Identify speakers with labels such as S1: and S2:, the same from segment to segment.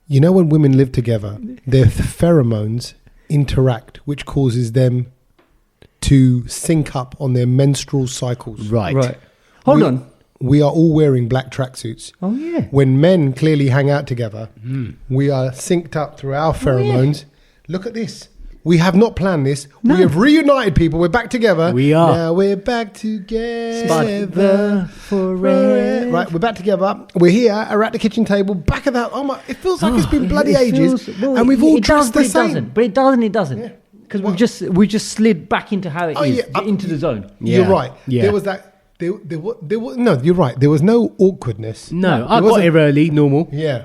S1: You know when women live together, their pheromones interact, which causes them to sync up on their menstrual cycles.
S2: Right. Hold on.
S1: We are all wearing black tracksuits.
S2: Oh, yeah.
S1: When men clearly hang out together, we are synced up through our pheromones. Oh, yeah. Look at this. We have not planned this. No. We have reunited people. We're back together.
S2: We are.
S1: Now we're back together forever. Right, we're back together. We're here. We're at the kitchen table. Back at that. Oh my! It feels like it's been bloody ages, and we've all dressed the same.
S2: But it doesn't. Because we just slid back into how it is, into the zone.
S1: Yeah. You're right. Yeah. There was that. There was no. You're right. There was no awkwardness.
S3: No, I got here early. Normal.
S1: Yeah.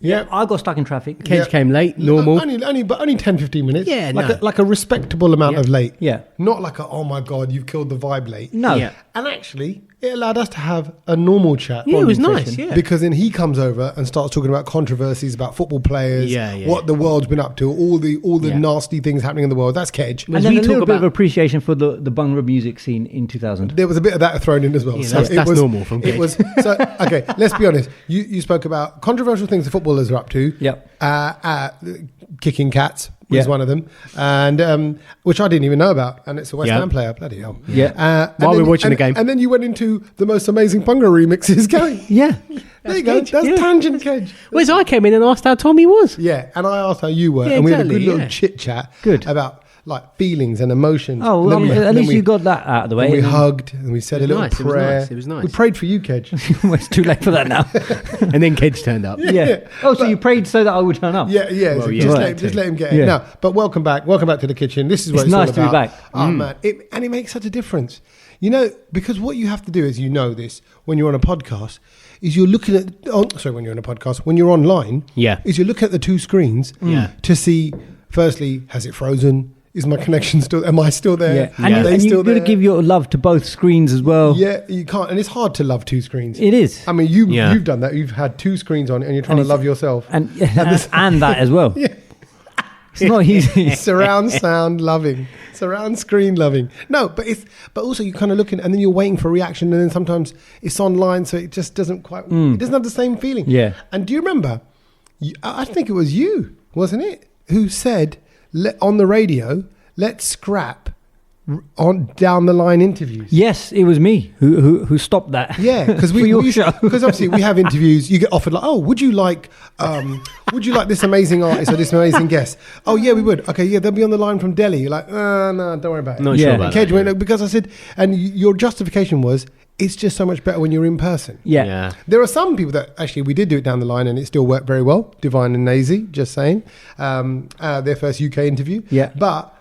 S2: Yeah, I got stuck in traffic.
S3: Kedge came late, normal.
S1: Only 10, 15 minutes.
S3: Yeah,
S1: like a respectable amount of late.
S2: Yeah.
S1: Not like oh my God, you've killed the vibe late.
S2: No. Yeah.
S1: And actually, it allowed us to have a normal chat.
S3: Yeah, it was nice, yeah.
S1: Because then he comes over and starts talking about controversies about football players, what the world's been up to, all the nasty things happening in the world. That's Kedge.
S2: And then a little bit of appreciation for the Bhangra music scene in 2000.
S1: There was a bit of that thrown in as well.
S3: Yeah, so that's normal from Kedge.
S1: It was, so, okay, let's be honest. You spoke about controversial things the footballers are up to.
S2: Yep.
S1: Kicking cats was one of them, and which I didn't even know about, and it's a West Ham player. Bloody hell!
S2: Yeah.
S3: While we're watching the game,
S1: and then you went into the most amazing Bhangra remixes going.
S2: Yeah.
S1: There you go. That's tangent Kedge.
S3: Whereas I came in and asked how Tommy was.
S1: Yeah, and I asked how you were,
S3: Yeah,
S1: and we had a
S3: exactly,
S1: good little chit chat about like feelings and emotions.
S2: Oh, well, at least you got that out of the way.
S1: And we hugged and we said a little prayer.
S3: It was nice.
S1: We prayed for you, Kedge.
S2: Well, it's too late for that now.
S3: And then Kedge turned up.
S2: Yeah. Oh, so you prayed so that I would turn up?
S1: Yeah.
S3: Well,
S1: Just let him get it. No, but welcome back. Welcome back to the kitchen. This is what it's
S2: nice
S1: all
S2: to be
S1: about.
S2: back.
S1: Oh, man. And it makes such a difference. You know, because what you have to do is, you know this, when you're on a podcast, is you're looking at, when you're on a podcast, when you're online, is you look at the two screens to see, firstly, has it frozen? Is my connection still? Am I still there?
S2: Yeah. And you've got to give your love to both screens as well.
S1: Yeah, you can't, and it's hard to love two screens.
S2: It is.
S1: I mean, you've done that. You've had two screens on, and you're trying to love yourself,
S2: and that as well.
S1: Yeah,
S2: it's not easy.
S1: Surround sound loving, surround screen loving. No, but also you're kind of looking, and then you're waiting for reaction, and then sometimes it's online, so it just doesn't quite. It doesn't have the same feeling.
S2: Yeah.
S1: And do you remember? I think it was you, wasn't it, who said on the radio, let's scrap on down the line interviews.
S2: Yes, it was me who stopped that.
S1: Yeah, because because obviously we have interviews. You get offered like, would you like this amazing artist or this amazing guest? Oh yeah, we would. Okay, yeah, they'll be on the line from Delhi. You're like, no, don't worry about it.
S3: Not sure about
S1: Kedge
S3: that.
S1: Went, because I said, and your justification was, it's just so much better when you're in person.
S2: Yeah.
S1: There are some people that actually we did do it down the line and it still worked very well. Divine and Nazy, just saying, their first UK interview.
S2: Yeah.
S1: But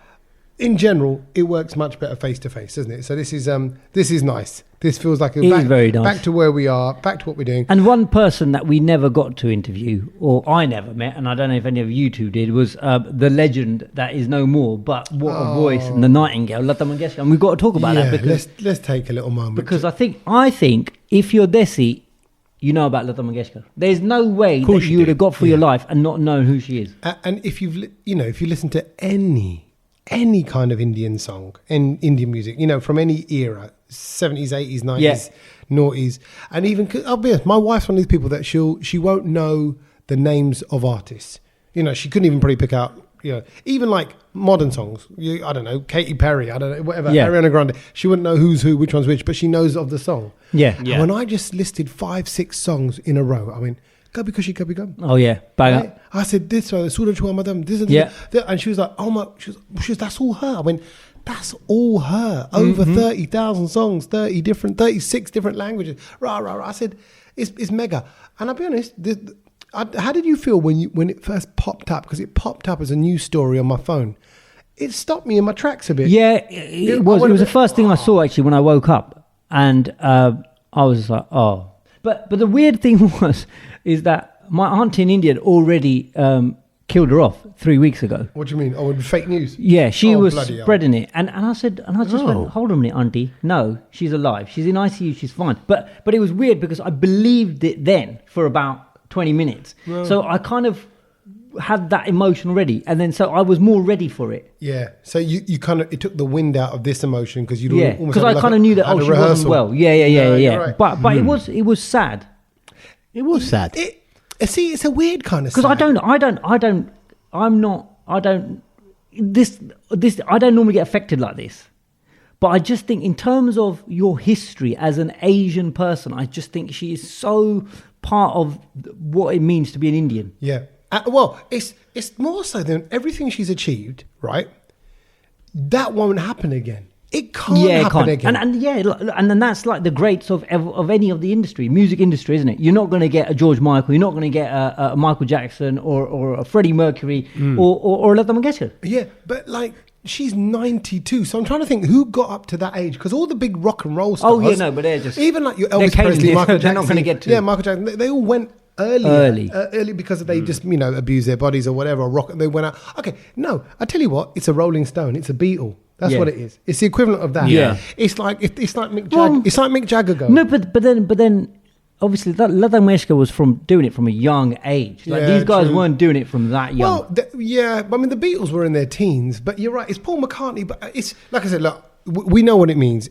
S1: in general, it works much better face to face, doesn't it? So this is nice. This feels like
S2: very nice.
S1: Back to where we are, back to what we're doing.
S2: And one person that we never got to interview, or I never met, and I don't know if any of you two did, was the legend that is no more. But what a voice! And the Nightingale, Lata Mangeshkar. And we've got to talk about that because
S1: let's take a little moment
S2: because I think if you're Desi, you know about Lata Mangeshkar. There's no way that you would have got through your life and not known who she is.
S1: And if if you listen to any kind of Indian song and Indian music, from any era, 70s, 80s, 90s, noughties, and even, I'll be honest, my wife's one of these people that she won't know the names of artists. She couldn't even probably pick out, even like modern songs. I don't know, Katy Perry, I don't know, whatever, Ariana Grande. She wouldn't know who's who, which one's which, but she knows of the song.
S2: Yeah.
S1: And when I just listed 5-6 songs in a row, I went, Kabhi Khushi Kabhi Gum.
S2: Oh yeah, bang up.
S1: I said this, Suraj Hua Madam, this and that. And she was like, oh my, she was, that's all her. I went, that's all her. Over 30,000 songs, 36 different languages. Rah, rah, rah. I said, it's mega. And I'll be honest, how did you feel when it first popped up? Because it popped up as a news story on my phone. It stopped me in my tracks a bit.
S2: Yeah, it was the first thing I saw actually when I woke up. And I was just like, oh. But the weird thing is that my aunt in India had already killed her off 3 weeks ago.
S1: What do you mean? Oh, fake news?
S2: Yeah, she was spreading it. And I just went, hold on a minute, auntie. No, she's alive. She's in ICU. She's fine. But it was weird because I believed it then for about 20 minutes. Oh. So I kind of had that emotion already. And then so I was more ready for it.
S1: Yeah. So you kind of, it took the wind out of this emotion because you
S2: almost because I kind of knew that, she wasn't well. Yeah.
S1: Right.
S2: But it was sad.
S3: It was sad.
S1: See, it's a weird kind of.
S2: Because I don't normally get affected like this. But I just think in terms of your history as an Asian person, I just think she is so part of what it means to be an Indian.
S1: Yeah. Well, it's more so than everything she's achieved, right? That won't happen again. It can't happen again.
S2: And then that's like the greats of any of the industry, music industry, isn't it? You're not going to get a George Michael, you're not going to get a Michael Jackson or a Freddie Mercury or Lata Mangeshkar.
S1: Yeah, but like she's 92, so I'm trying to think who got up to that age, because all the big rock and roll stars.
S2: Oh yeah, no, but they're just
S1: even like your Elvis Presley, Michael Jackson.
S2: They're not going to get to.
S1: Yeah, Michael Jackson. They all went early because they just abused their bodies or whatever. Or rock, they went out. Okay, no, I tell you what, it's a Rolling Stone, it's a Beatle. That's what it is. It's the equivalent of that.
S2: Yeah,
S1: it's like Mick Jagger. It's like Mick Jagger going.
S2: No, but then. Obviously, Lata Mangeshkar was doing it from a young age. Like these guys weren't doing it from that young.
S1: Well, but I mean, the Beatles were in their teens. But you're right, it's Paul McCartney. But it's like I said, look, we know what it means.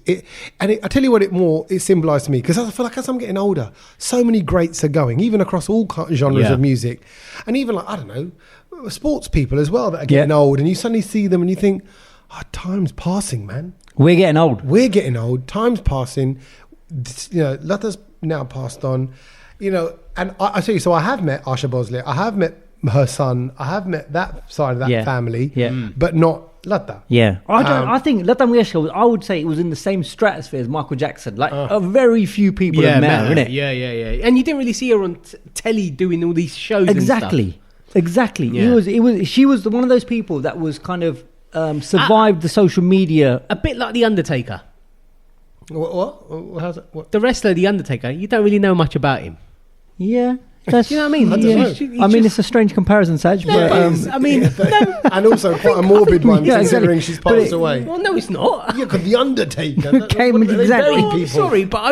S1: I tell you what it symbolised to me, because I feel like as I'm getting older, so many greats are going, even across all genres of music, and even like I don't know, sports people as well that are getting old, and you suddenly see them and you think, time's passing, man.
S2: We're getting old.
S1: Time's passing. Lata's now passed on, and I tell you, so I have met Asha Bhosle, I have met her son, I have met that side of that family, but not Lata.
S2: I think Lata Mangeshkar, I would say it was in the same stratosphere as Michael Jackson. Like a very few people have met her, innit?
S3: Yeah. And you didn't really see her on telly doing all these shows.
S2: Exactly.
S3: Yeah.
S2: She was one of those people that was kind of survived the social media.
S3: A bit like The Undertaker.
S1: What? How's it? What?
S3: The wrestler, The Undertaker, you don't really know much about him.
S2: Yeah.
S3: You know what I mean?
S2: I mean, it's a strange comparison, Saj.
S3: No,
S2: but,
S1: and also quite a morbid one, considering she's passed away.
S3: Well, no, it's not.
S1: Yeah, because The Undertaker
S2: came exactly.
S3: I'm sorry, but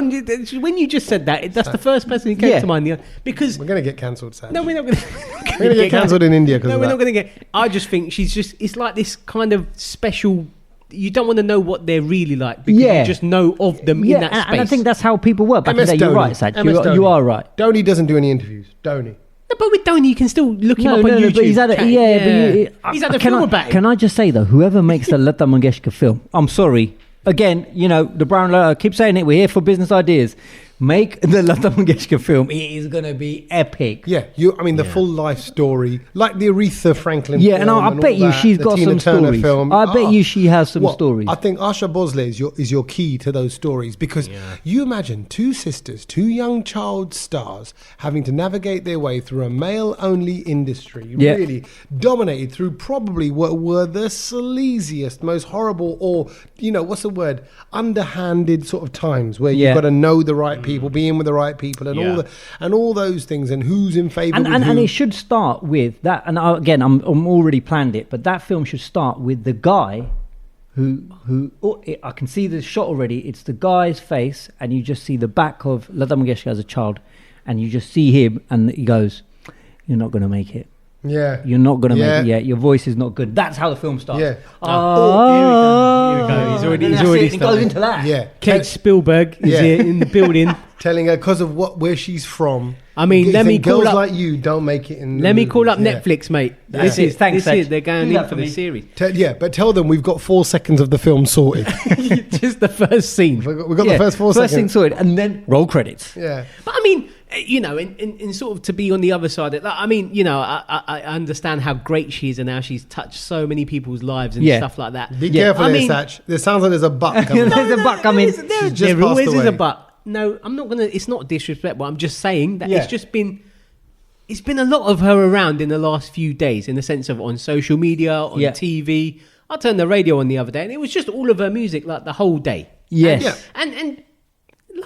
S3: when you just said that, that's the first person who came to mind. Because
S1: we're going to get cancelled, Saj.
S3: No, we're not going to.
S1: We're going to get cancelled in India.
S3: No, we're not going to get. I just think it's like this kind of special. You don't want to know what they're really like because you just know of them in that space. And
S2: I think that's how people work back in the day. You're right, Saj. You are right.
S1: Dhoni doesn't do any interviews. Dhoni.
S3: No, but with Dhoni, you can still look him up on YouTube.
S2: But he's had
S3: he's had a film about it.
S2: Can I just say though, whoever makes the Lata Mangeshkar film, I'm sorry. Again, the Brown Letter, I keep saying it. We're here for business ideas. Make the Lata Mangeshkar film. It is going to be epic.
S1: Yeah, the full life story, like the Aretha Franklin.
S2: Yeah,
S1: film
S2: and I bet you she's got some stories.
S1: Film.
S2: I bet you she has some stories.
S1: I think Asha Bhosle is your key to those stories, because you imagine two sisters, two young child stars, having to navigate their way through a male-only industry, really dominated through probably what were the sleaziest, most horrible, or what's the word, underhanded sort of times where you've got to know the right people, being with the right people, and all those things, and who's in favour with who.
S2: And it should start with that. And again, I'm already planned it, but that film should start with the guy who I can see the shot already. It's the guy's face, and you just see the back of Lata Mangeshkar as a child, and you just see him, and he goes, "You're not going to make it.
S1: Yeah,
S2: you're not going to make it yet. Your voice is not good." That's how the film starts.
S1: Yeah.
S3: Here we go. He's already started.
S2: It goes into that.
S1: Yeah.
S3: Kate Spielberg is here in the building.
S1: Telling her because of where she's from.
S3: I mean, let me call
S1: girls
S3: up.
S1: like you don't make it in.
S3: Let me call up Netflix, mate.
S2: This is
S3: they're going in for the series.
S1: But tell them we've got 4 seconds of the film sorted.
S3: Just the first scene.
S1: We've got the first 4 seconds.
S2: First scene sorted, and then roll credits.
S1: Yeah.
S3: But I mean, in sort of to be on the other side. I understand how great she is and how she's touched so many people's lives and stuff like that.
S1: Be careful, Satch. There sounds like there's a butt coming.
S2: There's a butt coming.
S3: There always is a butt. No, I'm not gonna. It's not disrespect, but I'm just saying that it's just been. It's been a lot of her around in the last few days, in the sense of on social media, on TV. I turned the radio on the other day, and it was just all of her music, like the whole day.
S2: Yes,
S3: and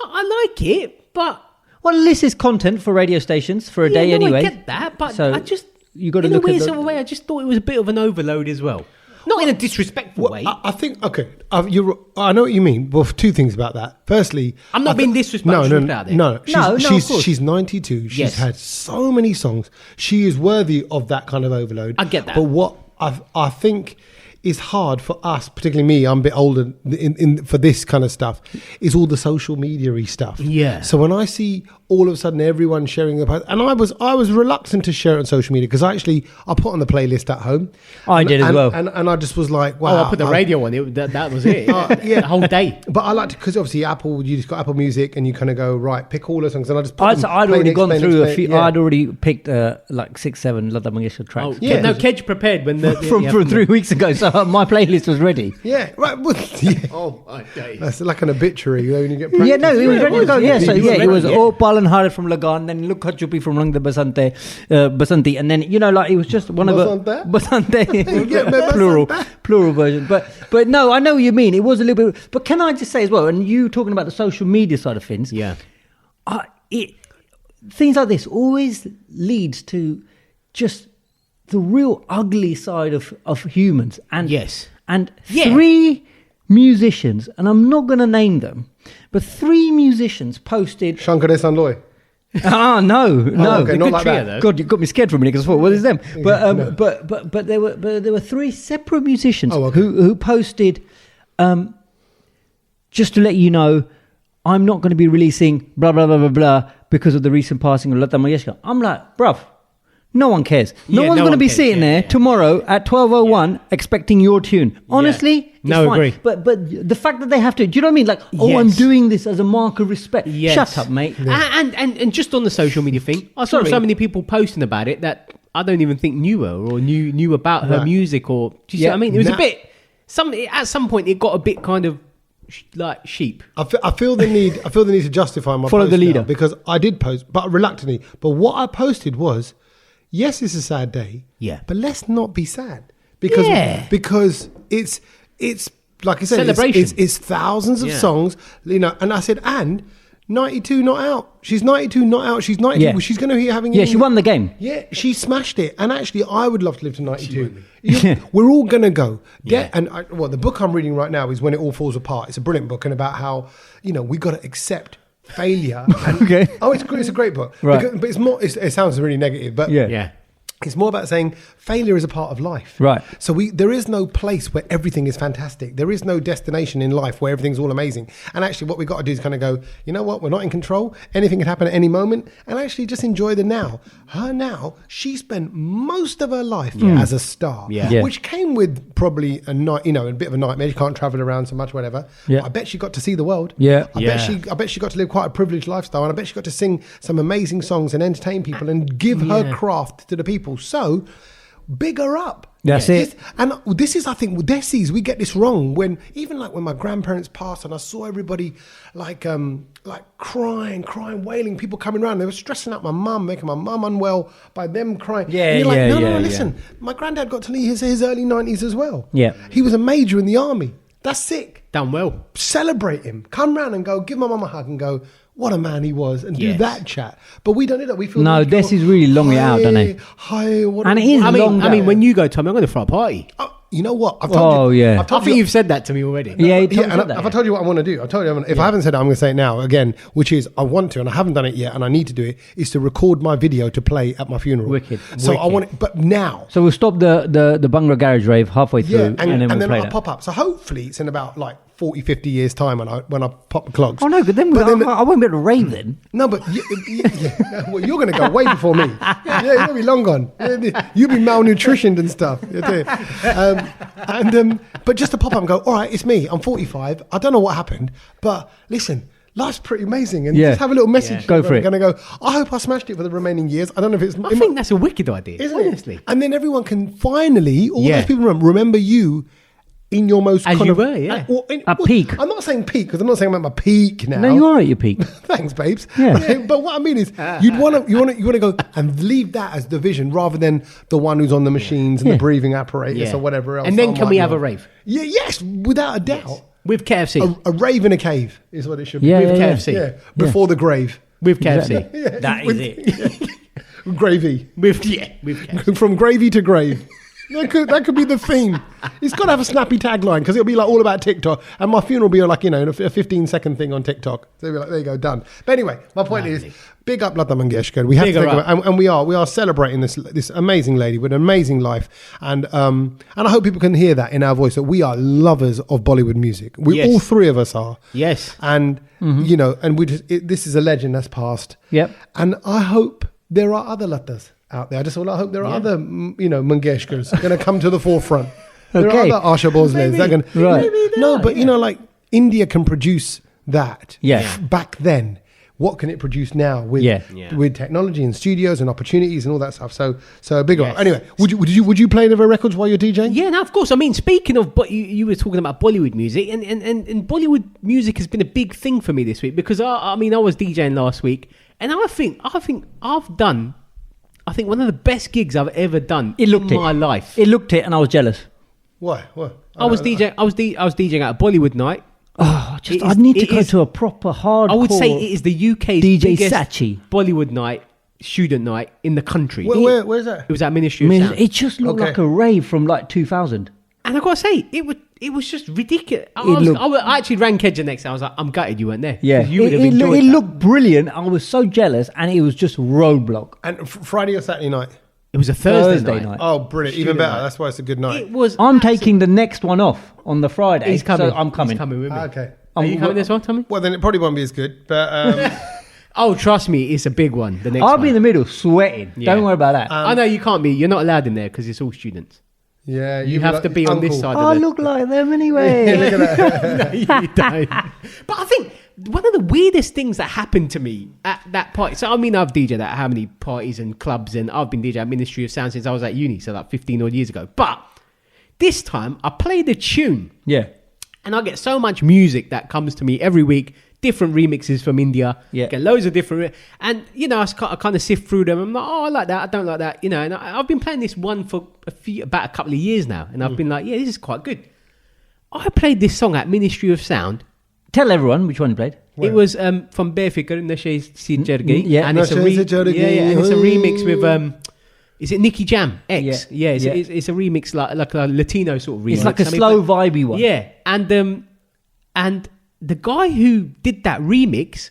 S3: I like it, but
S2: this is content for radio stations for a day anyway.
S3: I get that, but
S2: so
S3: I just
S2: you got to
S3: in
S2: look
S3: a weird
S2: at
S3: sort of way. I just thought it was a bit of an overload as well. Not in a disrespectful way.
S1: I think, I know what you mean. Well, 2 things about that. Firstly,
S3: I'm not being disrespectful about it.
S1: No. She's 92. She's had so many songs. She is worthy of that kind of overload.
S3: I get that.
S1: But what I think is hard for us, particularly me, I'm a bit older for this kind of stuff, is all the social media-y stuff.
S3: Yeah.
S1: So when I see all of a sudden everyone's sharing the post, and I was reluctant to share it on social media because I put on the playlist at home.
S2: I did as well,
S1: and I just was like, wow.
S3: I put the radio on it. That was it. The whole day.
S1: But I liked it because obviously you just got Apple Music, and you kind of go right, pick all the songs, and I just.
S2: I'd already gone through a few. Yeah. I'd already picked like 6-7 Lata Mangeshkar tracks.
S3: Oh, yeah, no, Kedge prepared when
S2: from 3 weeks ago, so my playlist was ready.
S1: Yeah, right. Well,
S3: Oh my days.
S1: That's like an obituary when you get practice.
S2: Yeah, no, it was ready to go. Yeah, so it was all Palan Hare from Lagan, then Look Chupi from Rang the Basanti, and then it was just one of the Basante plural version. But no, I know what you mean. It was a little bit. But can I just say as well, and you talking about the social media side of things, things like this always leads to just the real ugly side of humans. And and 3 musicians, and I'm not going to name them, but 3 musicians posted.
S1: Shankar Sandoy.
S2: No.
S1: Okay, not like that.
S3: Though.
S2: God, you got me scared for a minute because I thought, what is them? But there were 3 separate musicians who posted, just to let you know, I'm not going to be releasing blah blah blah blah blah because of the recent passing of Lata Mangeshkar. I'm like, bruv. No one cares. No one's going to be sitting there tomorrow at 12:01 expecting your tune. Honestly, it's fine.
S3: Agree.
S2: But the fact that they have to, do you know what I mean? Like, I'm doing this as a mark of respect.
S3: Yes.
S2: Shut up, mate.
S3: Yeah. And just on the social media thing, I saw so many people posting about it that I don't even think knew her or knew about her music. Or do you see what I mean? It was a bit. At some point, it got a bit kind of like sheep.
S1: I feel the need to justify my
S2: follow
S1: post
S2: the leader
S1: now because I did post, but reluctantly. But what I posted was. Yes, it's a sad day.
S3: Yeah,
S1: but let's not be sad because it's like I said,
S3: celebration.
S1: It's thousands of songs, And I said, and 92 not out. She's 92 not out. She's 92.
S2: Yeah.
S1: She's going to be having.
S2: Yeah, she won the game.
S1: Yeah, she smashed it. And actually, I would love to live to 92. We're all going to go. Yeah. And the book I'm reading right now is When It All Falls Apart. It's a brilliant book and about how we got to accept failure.
S2: Okay.
S1: Oh, it's a great book.
S2: Right.
S1: But it's more. It sounds really negative, but
S3: yeah.
S1: It's more about saying failure is a part of life.
S2: Right.
S1: So there is no place where everything is fantastic. There is no destination in life where everything's all amazing. And actually what we've got to do is kind of go, you know what, we're not in control. Anything can happen at any moment. And actually just enjoy the now. She spent most of her life as a star, which came with probably a bit of a nightmare. She can't travel around so much, whatever.
S2: Yeah.
S1: I bet she got to see the world.
S2: Yeah.
S1: I bet she got to live quite a privileged lifestyle. And I bet she got to sing some amazing songs and entertain people and give her craft to the people. So, big her up.
S2: That's it.
S1: And this is, I think, with Desi's, we get this wrong. When my grandparents passed and I saw everybody like crying, wailing, people coming around. They were stressing out my mum, making my mum unwell by them crying.
S2: Yeah,
S1: and you're like, no, listen.
S2: Yeah.
S1: My granddad got to his early 90s as well.
S2: Yeah.
S1: He was a major in the army. That's sick.
S3: Done well.
S1: Celebrate him. Come round and go, give my mum a hug and go, what a man he was, and do that chat. But we don't do that. We feel
S2: this is really long it out, doesn't it?
S1: And
S2: it is long.
S3: I mean, when you go, Tommy, I'm going to throw a party.
S1: You know what? I've told you.
S3: I think you've said that to me already.
S1: Have I told you what I want to do? I told you. If I haven't said it, I'm going to say it now again, which is I want to, and I haven't done it yet, and I need to do it, is to record my video to play at my funeral.
S2: Wicked.
S1: So I want it, but now.
S2: So we'll stop the Bhangra Garage rave halfway through, and then I'll
S1: pop up. So hopefully it's in about 40, 50 years time when I pop the clogs.
S2: Oh no, but then I won't be able to rave then.
S1: No, but well, you're going to go way before me. You're going to be long gone. You'll be malnutritioned and stuff. But just to pop up and go, all right, it's me. I'm 45. I don't know what happened, but listen, life's pretty amazing. And just have a little message.
S2: Go for it.
S1: I'm going to go, I hope I smashed it for the remaining years. I don't know if it's...
S3: I think that's a wicked idea, honestly.
S1: And then everyone can finally, all those people remember you in your most
S3: as
S1: kind
S3: you
S1: of
S3: were,
S2: at peak.
S1: I'm not saying peak because I'm not saying I'm at my peak now.
S2: No, you are at your peak.
S1: Thanks, babes.
S2: Yeah.
S1: But what I mean is, you want to go and leave that as the vision rather than the one who's on the machines and the breathing apparatus or whatever else.
S3: And then can we have a rave?
S1: Yeah, yes, without a doubt.
S3: Yes. With KFC.
S1: A rave in a cave is what it should be.
S2: Yeah,
S1: with
S3: KFC.
S1: Yeah, before the grave.
S3: With KFC.
S2: That is it.
S1: Gravy.
S3: With KFC.
S1: From gravy to grave. That could be the theme. It's got to have a snappy tagline because it'll be like all about TikTok, and my funeral will be like, a 15-second thing on TikTok. So it'll be like, there you go, done. But anyway, my point is, big up Lata Mangeshkar. We have to think about, and we are celebrating this amazing lady with an amazing life, and I hope people can hear that in our voice that we are lovers of Bollywood music. We all three of us are.
S3: Yes,
S1: and and we this is a legend that's passed.
S2: Yep,
S1: and I hope there are other Latas out there. I hope there are other, Mangeshkars going to come to the forefront. There are other Asha Bhosles. But India can produce that.
S2: Yeah.
S1: Back then, what can it produce now with technology and studios and opportunities and all that stuff? So big up. Anyway, would you play any of her records while you're DJing?
S3: Yeah, no, of course. I mean, speaking of, but you were talking about Bollywood music, and Bollywood music has been a big thing for me this week because I was DJing last week, and I think I've done. I think one of the best gigs I've ever done in my life.
S2: It looked it, and I was jealous.
S1: Why? What?
S3: I was DJing at a Bollywood night.
S2: Oh, I need to go to a proper hardcore.
S3: I would say it is the UK's
S2: DJ
S3: biggest
S2: Sachi
S3: Bollywood night, student night in the country.
S1: Where's that?
S3: It was at Ministry of Sound.
S2: It just looked like a rave from like 2000.
S3: And I got to say, it was just ridiculous. I actually rang Kedja next day. I was like, I'm gutted you weren't there.
S2: Yeah, it looked brilliant. I was so jealous, and it was just roadblock.
S1: And Friday or Saturday night?
S3: It was a Thursday night.
S1: Oh, brilliant! Even better. That's why it's a good night.
S2: I'm taking the next one off on the Friday.
S3: He's coming.
S2: So I'm coming.
S3: He's coming with me.
S1: Okay.
S3: Are you coming this one, Tommy?
S1: Well, then it probably won't be as good. But
S3: oh, trust me, it's a big one. The next
S2: I'll
S3: one.
S2: be in the middle, sweating. Yeah. Don't worry about that.
S3: I know you can't be. You're not allowed in there because it's all students.
S1: Yeah,
S3: you have to be on this side.
S2: I look like them anyway.
S1: Yeah, look at that.
S3: No, you don't. But I think one of the weirdest things that happened to me at that party. So I mean, I've DJed at how many parties and clubs, and I've been DJing at Ministry of Sound since I was at uni, so like 15 odd years ago. But this time, I played a tune.
S2: Yeah.
S3: And I get so much music that comes to me every week, different remixes from India.
S2: Yeah.
S3: Get loads of different... And, I kind of sift through them. I'm like, I like that, I don't like that, And I've been playing this one for about a couple of years now. And I've been like, yeah, this is quite good. I played this song at Ministry of Sound.
S2: Tell everyone which one you played.
S3: Where? It was from Befikar, Nashe Si Jargi.
S2: Yeah.
S3: And it's a remix with... Is it Nicky Jam X? Yeah, it's a remix like a Latino sort of remix.
S2: It's like a slow, vibey one.
S3: Yeah, and the guy who did that remix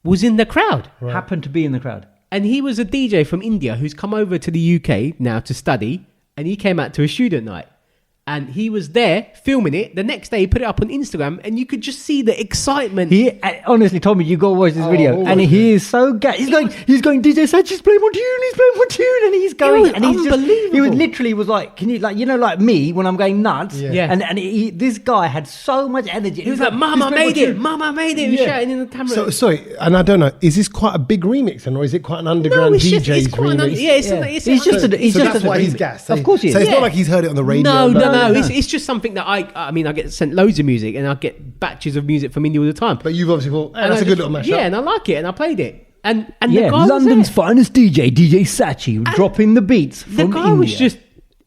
S3: was in the crowd.
S2: Right. Happened to be in the crowd.
S3: And he was a DJ from India who's come over to the UK now to study, and he came out to a student night. And he was there filming it. The next day, he put it up on Instagram, and you could just see the excitement.
S2: He honestly told me, you got to watch this video, and he is so gassed. He's going. DJ Sachi's playing one tune. He's playing one tune, and he's going. And he's
S3: unbelievable.
S2: He was literally like, can you like me when I'm going nuts?
S3: Yeah.
S2: And this guy had so much energy.
S3: He was like, "Mama made it! Mama made it!" He was shouting in the camera.
S1: So sorry, and I don't know. Is this quite a big remix, or is it quite an underground DJ's remix?
S2: That's
S1: why he's gassed.
S2: Of course he is.
S1: So it's not like he's heard it on the radio.
S3: No. It's just something that I get sent loads of music, and I get batches of music from India all the time.
S1: But you've obviously thought, that's a good little mashup.
S3: Yeah, and I like it, and I played it. And the guy
S2: London's finest DJ Sachi, dropping the beats from India.
S3: The guy was just...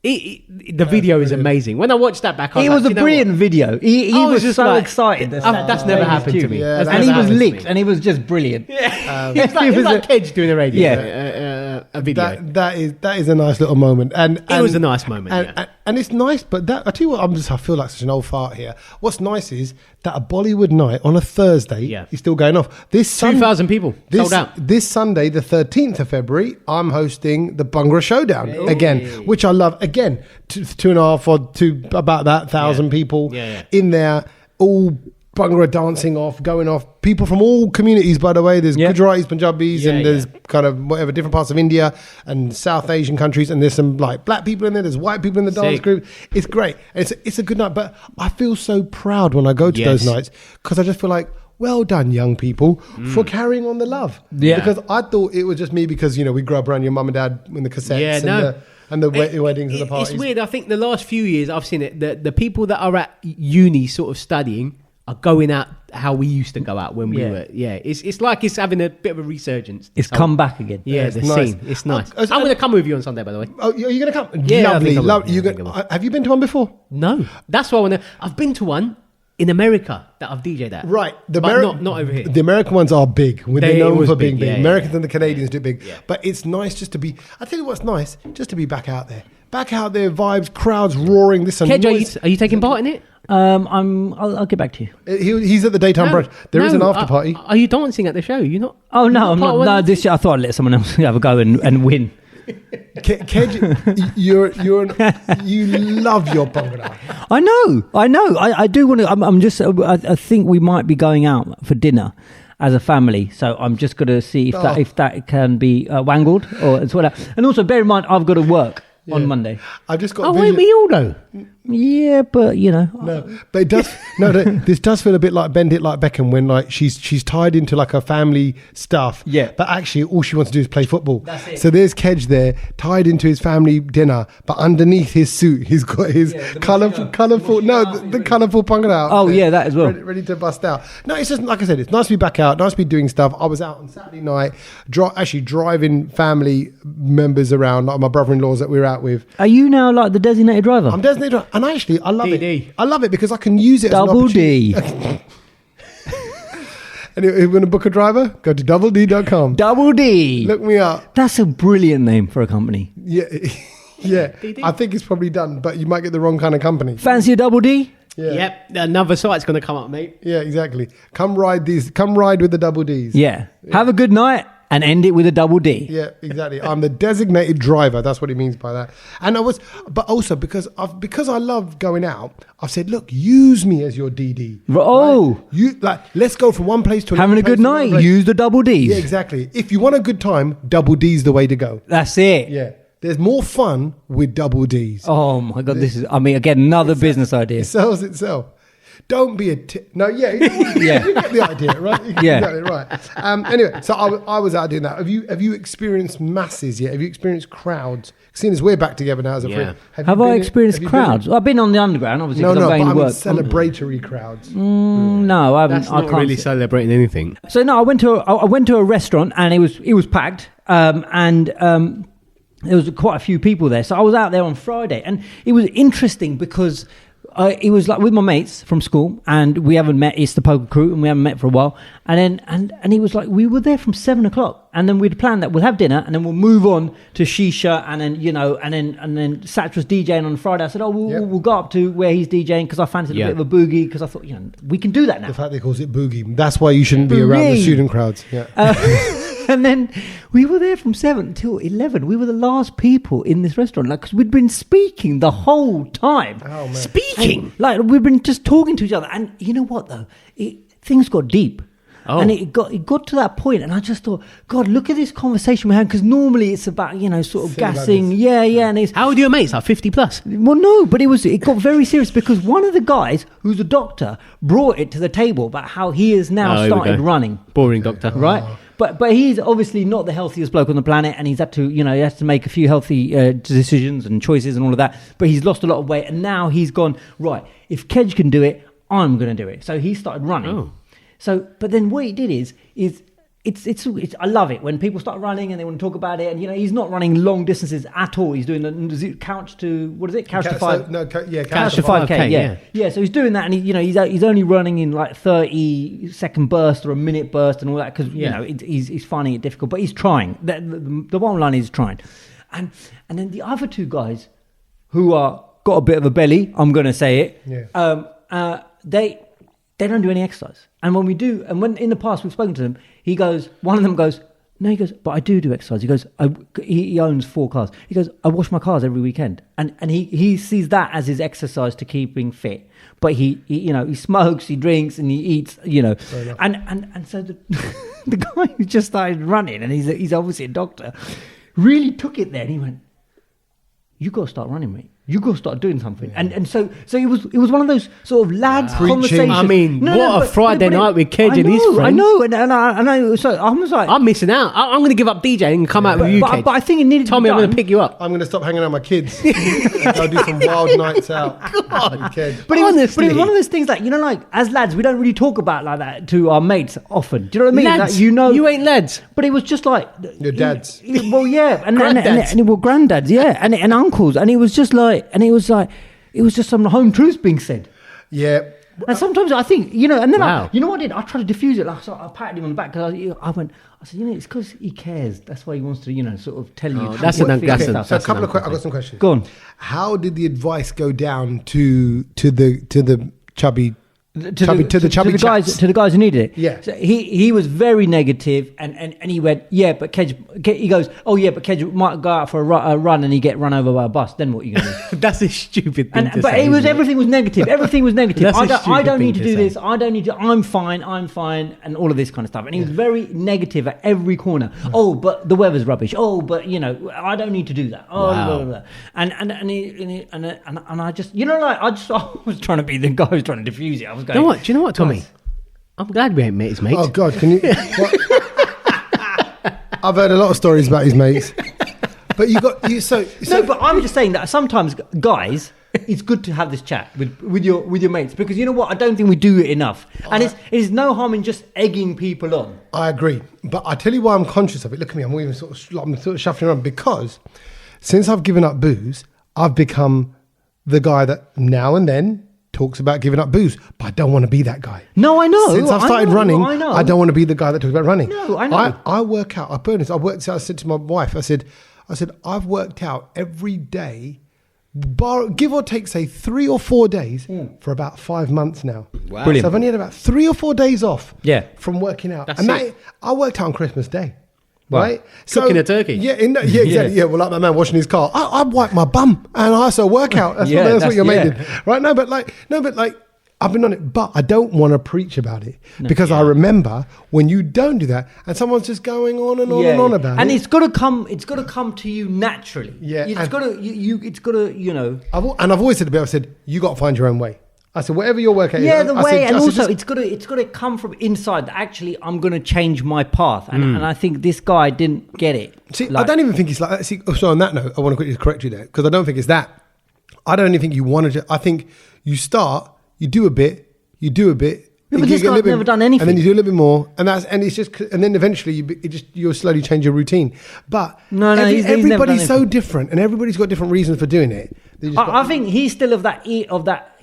S3: the video is amazing. When I watched that back,
S2: it was a brilliant video. He was just so excited.
S3: That's never happened to me.
S2: Yeah, and he was licked, and he was just brilliant.
S3: Yeah. It's like Kedge doing a radio. A video.
S1: That is a nice little moment, and
S3: it was a nice moment.
S1: And it's nice. But I tell you what, I feel like such an old fart here. What's nice is that a Bollywood night on a Thursday is still going off.
S3: 2,000 people sold out.
S1: This Sunday, the 13th of February, I'm hosting the Bhangra Showdown again, which I love. Again, 2.5 or to about that 1,000 people in there, all Bhangra dancing off, going off. People from all communities, by the way. There's Gujaratis, Punjabis, and there's kind of whatever different parts of India and South Asian countries, and there's some like black people in there. There's white people in the dance group. It's great. It's a good night, but I feel so proud when I go to those nights because I just feel like, well done, young people, for carrying on the love. Yeah. Because I thought it was just me because we grew up around your mum and dad in the cassettes and the weddings and the parties.
S3: It's weird. I think the last few years I've seen it. The people that are at uni sort of studying are going out how we used to go out when we were. Yeah, it's like it's having a bit of a resurgence.
S2: It's come back again.
S3: Yeah, the scene. It's nice. I'm going to come with you on Sunday, by the way.
S1: Oh, are you going to come?
S3: Yeah,
S1: lovely.
S3: Yeah,
S1: have you been to one before?
S3: No, that's why I want to. I've been to one in America that I've DJ'd at.
S1: Right,
S3: but not over here.
S1: The American ones are big. They're known for being big.
S3: Yeah,
S1: Americans and the Canadians do big. Yeah. But it's nice just to be. I tell you what's nice, just to be back out there. back out there, vibes, crowds roaring. This and
S3: Kedge, are you taking part in it?
S2: I'll get back to you.
S1: He's at the daytime brunch. There is an after party.
S3: Are you dancing at the show? You're not.
S2: Oh no, I'm not. No, this year I thought I'd let someone else have a go and win.
S1: Kedge, you love your Bhangra.
S2: I know. I do want to. I'm just. I think we might be going out for dinner as a family, so I'm just going to see if that can be wangled or as well. And also bear in mind, I've got to work on Monday.
S1: I've just got.
S3: Wait, we all know.
S2: Yeah, but
S1: No, but it does. This does feel a bit like Bend It Like Beckham when like she's tied into like her family stuff.
S2: Yeah.
S1: But actually, all she wants to do is play football.
S2: That's it.
S1: So there's Kedge there, tied into his family dinner, but underneath his suit, he's got his colourful Bhangra out.
S2: Oh yeah, that as well.
S1: Ready to bust out. No, it's just like I said. It's nice to be back out. Nice to be doing stuff. I was out on Saturday night, actually driving family members around, like my brother-in-laws that we were out with.
S2: Are you now like the designated driver?
S1: I'm designated driver. And actually, I love
S3: DD.
S1: it. I love it because I can use it
S2: Double
S1: as an
S2: D.
S1: opportunity. And if you want to book a driver, go to doubledee.com.
S2: Double D.
S1: Look me up.
S2: That's a brilliant name for a company.
S1: Yeah. Yeah. I think it's probably done, but you might get the wrong kind of company.
S2: Fancy a Double D?
S1: Yeah.
S3: Yep, another site's going to come up, mate.
S1: Yeah, exactly. Come ride with the double Ds.
S2: Yeah. Have a good night and end it with a Double D.
S1: Yeah, exactly. I'm the designated driver. That's what he means by that. And but also because I love going out, I've said, look, use me as your DD.
S2: Oh,
S1: right? Let's go from one place to another.
S2: Having a good night. Use the Double Ds.
S1: Yeah, exactly. If you want a good time, double D's the way to go.
S2: That's it.
S1: Yeah. There's more fun with double D's.
S2: Oh my God, again, another business idea.
S1: It sells itself. Don't be no, yeah. You get the idea, right?
S2: Yeah.
S1: Exactly, right. Anyway, so I was out doing that. Have you experienced masses yet? Have you experienced crowds? Seeing as we're back together now as a friend.
S2: Have I experienced crowds? I've been on the underground, obviously, because I'm going to work.
S1: Celebratory crowds.
S2: No, I haven't.
S3: That's not really celebrating anything.
S2: So no, I went to a restaurant and it was packed, and there was quite a few people there. So I was out there on Friday, and it was interesting because it was like with my mates from school, and we haven't met. It's the poker crew, and we haven't met for a while. And then and it was like we were there from 7 o'clock, and then we'd planned that we'll have dinner, and then we'll move on to shisha, and then and then Satch was DJing on Friday. I said, we'll go up to where he's DJing because I fancied a bit of a boogie because I thought we can do that now.
S1: The fact they calls it boogie, that's why you shouldn't be around the student crowds. Yeah.
S2: And then we were there from 7 till 11. We were the last people in this restaurant, because we'd been speaking the whole time.
S1: Oh, man.
S3: Speaking?
S2: And, we've been just talking to each other. And you know what, though? Things got deep. Oh. And it got to that point, and I just thought, God, look at this conversation we had, because normally it's about, sort of gassing. Yeah. And it's,
S3: how old are your mates? Like 50 plus?
S2: Well, no, but it got very serious because one of the guys, who's a doctor, brought it to the table about how he has now started running.
S3: Boring doctor.
S2: Right? But he's obviously not the healthiest bloke on the planet, and he's had to, he has to make a few healthy decisions and choices and all of that. But he's lost a lot of weight, and now he's gone, right, if Kedge can do it, I'm going to do it. So he started running. Oh. So, but then what he did is it's I love it when people start running and they want to talk about it, and he's not running long distances at all. He's doing the couch to 5. Couch to 5K. Yeah. So he's doing that, and he's only running in like 30-second burst or a minute burst and all that because he's finding it difficult, but he's trying. The bottom line is trying, and then the other two guys who got a bit of a belly, I'm going to say it. Yeah. They don't do any exercise. And when we do, and when in the past we've spoken to them, one of them goes, no, he goes, but I do exercise. He goes, he owns 4 cars. He goes, I wash my cars every weekend. And he sees that as his exercise to keeping fit. But he smokes, he drinks, and he eats, And so the guy who just started running, and he's obviously a doctor, really took it there, and he went, you got to start running, mate. You got to start doing something, and so it was one of those sort of lads conversations.
S3: I mean, what a Friday night with Kedge and his friends.
S2: I know, and I know. So I was like,
S3: I'm missing out. I'm going to give up DJing and come out with you, Kedge.
S2: But I think it needed.
S3: Tommy, I'm going to pick you up.
S1: I'm going to stop hanging out with my kids. I'll do some wild nights out.
S3: God.
S1: With Kedge.
S2: But it was one of those things like as lads, we don't really talk about like that to our mates often. Do you know what I mean?
S3: Lads,
S2: you
S3: ain't lads.
S2: But it was just like
S1: your dads.
S2: Well, yeah, and granddads, yeah, and uncles, and it was just like, it was just some home truths being said.
S1: Yeah,
S2: And sometimes I think, and then you know what I did? I tried to diffuse it. So I patted him on the back because I said, it's because he cares. That's why he wants to, sort of tell you.
S3: That's
S1: so a couple of I've got some questions.
S2: Go on.
S1: How did the advice go down to the chubby? To the
S2: guys who needed it.
S1: Yeah.
S2: So he was very negative, and he went, but he goes, but Kedge might go out for a run and he get run over by a bus. Then what are you going to do?
S3: That's a stupid thing to
S2: but
S3: say.
S2: Everything was negative. Everything was negative. I don't need to do this.
S3: Say.
S2: I don't need to. I'm fine, and all of this kind of stuff. And he was very negative at every corner. Oh, but the weather's rubbish. Oh, but I don't need to do that. Oh,
S3: wow.
S2: blah, blah, blah. And I just, I was trying to be the guy who's trying to diffuse it. I was going.
S3: Do you know what, Tommy? I'm glad we ain't mates, mate.
S1: Oh God, can you? I've heard a lot of stories about his mates, but No,
S2: but I'm just saying that sometimes, guys, it's good to have this chat with your mates, because you know what? I don't think we do it enough, and it's no harm in just egging people on.
S1: I agree, but I tell you why I'm conscious of it. Look at me, I'm even sort of shuffling around, because since I've given up booze, I've become the guy that now and then talks about giving up booze, but I don't want to be that guy.
S2: No, I know.
S1: Since I've started running, I don't want to be the guy that talks about running.
S2: No, I know.
S1: I work out. I said to my wife, I said, I've worked out every day, give or take, say 3 or 4 days for about 5 months now.
S3: Wow.
S2: Brilliant.
S1: So I've only had about 3 or 4 days off from working out.
S3: That's it.
S1: I worked out on Christmas Day.
S2: Wow.
S1: Right,
S3: cooking a turkey.
S1: Yeah, exactly. Yeah, well, like my man washing his car, I wipe my bum and I also work out. That's what your mate did, right? No, but I've been on it, but I don't want to preach about it because I remember when you don't do that and someone's just going on and on and on about it,
S2: and it's got to come to you naturally.
S1: Yeah,
S2: it's got to.
S1: I've always said to people, I said, you got to find your own way. I said, whatever your work is.
S2: Yeah, the way, and also it's got to come from inside. That actually, I'm going to change my path, and I think this guy didn't get it.
S1: See, I don't even think it's like that. See, so on that note, I want to quickly correct you there, because I don't think it's that. I don't even think you want to. I think you start, you do a bit.
S2: Yeah, but this guy's never done anything,
S1: and then you do a little bit more, and then eventually you'll slowly change your routine. But everybody's so different, and everybody's got different reasons for doing it.
S2: I think he's still of that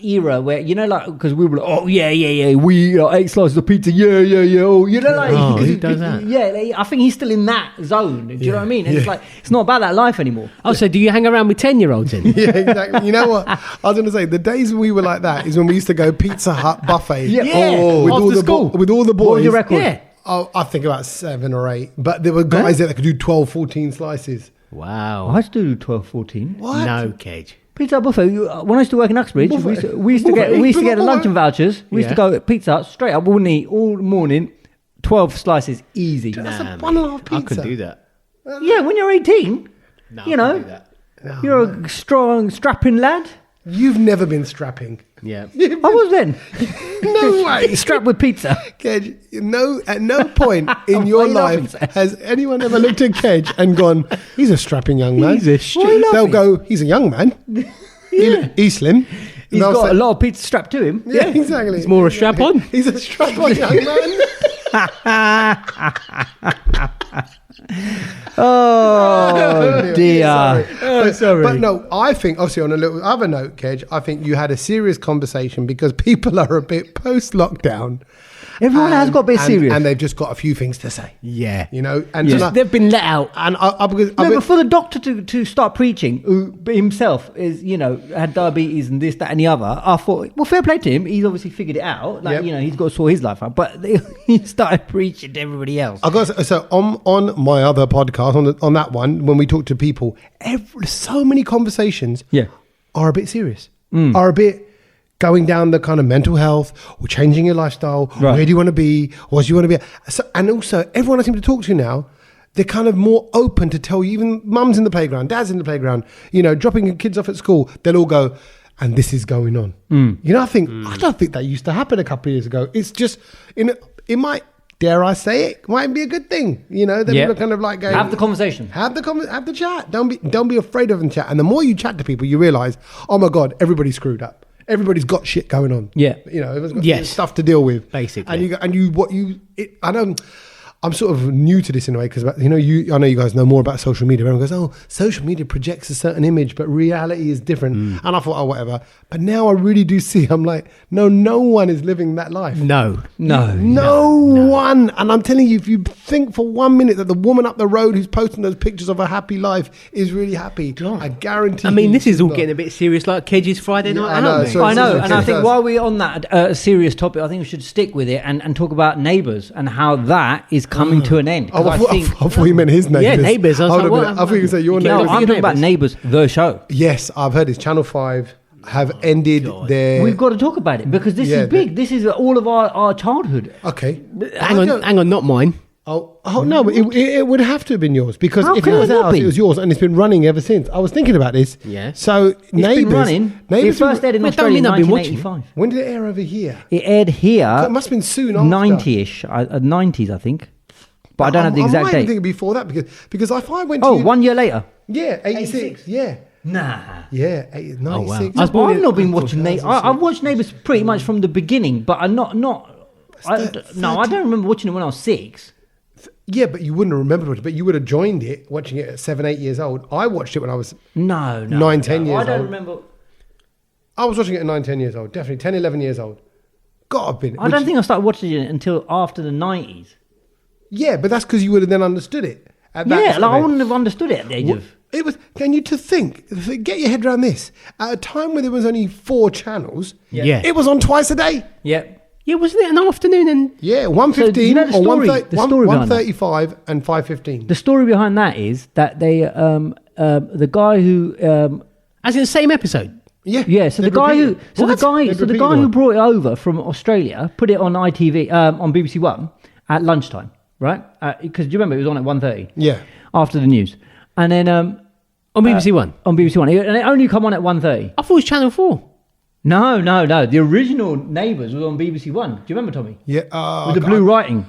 S2: era where, because we were like, we 8 slices of pizza, oh,
S3: who does that?
S2: Yeah, I think he's still in that zone. Do you know what I mean? And it's like, it's not about that life anymore.
S3: Oh, so do you hang around with 10-year-olds then?
S1: Yeah, exactly. You know what? I was going to say, the days we were like that is when we used to go Pizza Hut buffet. With all the boys.
S2: What was your record?
S1: Yeah. Oh, I think about 7 or 8. But there were guys there that could do 12, 14 slices.
S3: Wow.
S2: I used to do 12, 14.
S1: What?
S3: No, Kedge.
S2: Pizza Hut buffet. When I used to work in Uxbridge, we used to get the luncheon vouchers. We used to go Pizza Hut straight up. We wouldn't eat all morning. 12 slices, easy.
S1: That's a bundle of pizza.
S3: I couldn't do that.
S2: Yeah, when you're 18,
S3: no, I couldn't do that.
S1: No,
S2: you're a strong, strapping lad.
S1: You've never been strapping.
S3: Yeah.
S2: I was then.
S1: No way.
S2: Strapped with pizza.
S1: Kedge, at no point in your life has anyone ever looked at Kedge and gone, he's a strapping young man. They'll go, he's a young man.
S2: Yeah.
S1: He's slim.
S2: He's got a lot of pizza strapped to him.
S1: Yeah, exactly.
S3: He's more a strap-on.
S1: He's a strap-on young man.
S2: Oh dear.
S1: Sorry. But no, I think, obviously, on a little other note, Kedge, I think you had a serious conversation because people are a bit post-lockdown.
S2: Everyone has got a bit serious.
S1: And they've just got a few things to say.
S3: Yeah.
S1: And
S3: they've been let out.
S1: And
S2: but for the doctor to start preaching, who himself is, had diabetes and this, that, and the other, I thought, well, fair play to him. He's obviously figured it out. He's got to sort his life out. But he started preaching to everybody else.
S1: So on my other podcast, on that one, when we talk to people, so many conversations are a bit serious, are a bit going down the kind of mental health or changing your lifestyle. Right. Where do you want to be? What do you want to be? So, and also, everyone I seem to talk to now, they're kind of more open to tell you, even mums in the playground, dads in the playground, dropping your kids off at school, they'll all go, and this is going on. I don't think that used to happen a couple of years ago. It's just, it might, dare I say it, might be a good thing. That people are kind of like going,
S2: have the conversation.
S1: Have the chat. Don't be afraid of them chat. And the more you chat to people, you realise, oh my God, everybody's screwed up. Everybody's got shit going on.
S2: Yeah.
S1: Everyone's got stuff to deal with.
S3: Basically.
S1: I I'm sort of new to this in a way because I know you guys know more about social media. Everyone goes, "Oh, social media projects a certain image, but reality is different." And I thought, "Oh, whatever." But now I really do see. I'm like, no one is living that life.
S3: No
S1: one. And I'm telling you, if you think for 1 minute that the woman up the road who's posting those pictures of her happy life is really happy, God. I guarantee.
S3: I mean, this is all getting a bit serious, like Kedge's Friday night.
S2: I know. And I think while we're on that serious topic, I think we should stick with it and talk about Neighbours and how that is coming to an end.
S1: I thought you meant his Neighbours.
S3: Yeah, Neighbours. I thought
S1: you were going to say your Neighbours.
S2: No, I'm talking about Neighbours, the show.
S1: Yes, I've heard it's Channel 5 have ended their...
S2: We've got to talk about it because this is big. This is all of our childhood.
S1: Okay.
S3: Hang on, not mine.
S1: Oh no, but it would have to have been yours because if it was ours, it was yours, and it's been running ever since. I was thinking about this.
S3: Yeah.
S1: So
S2: it's been running. It first aired in Australia in 1985.
S1: When did it air over here?
S2: It aired here.
S1: So it must have been soon after.
S2: 90-ish, 90s, I think. But I don't have the exact date.
S1: I might think before that because if I went to...
S2: 1 year later.
S1: Yeah, 86. Yeah.
S2: Nah.
S1: Yeah, 96.
S2: Oh, wow. I've not been watching Neighbours. I've watched Neighbours pretty much from the beginning, but I don't remember watching it when I was 6.
S1: Yeah, but you wouldn't have remembered it. But you would have joined it, watching it at 7, 8 years old. I watched it when I was 9, 10 years old.
S2: I don't remember.
S1: I was watching it at 9, 10 years old. Definitely 10, 11 years old. God, I've been...
S2: I don't think I started watching it until after the 90s.
S1: Yeah, but that's because you would have then understood it. At that
S2: I wouldn't have understood it at the age of...
S1: It was... Can you to think... Get your head around this. At a time when there was only 4 channels, it was on twice a day.
S2: Yeah.
S3: Yeah, wasn't it an afternoon and...
S1: Yeah, 1:15 or 1:35 and 5:15.
S2: The story behind that is that they... the guy who...
S3: As in the same episode?
S2: Yeah, so the guy who brought it over from Australia put it on ITV, on BBC One at lunchtime, right? Because do you remember it was on at 1:30?
S1: Yeah.
S2: After the news. And then...
S3: on BBC One?
S2: On BBC One. And it only come on at 1:30.
S3: I thought it was Channel 4.
S2: No. The original Neighbours was on BBC One. Do you remember, Tommy?
S1: Yeah.
S2: With the blue writing.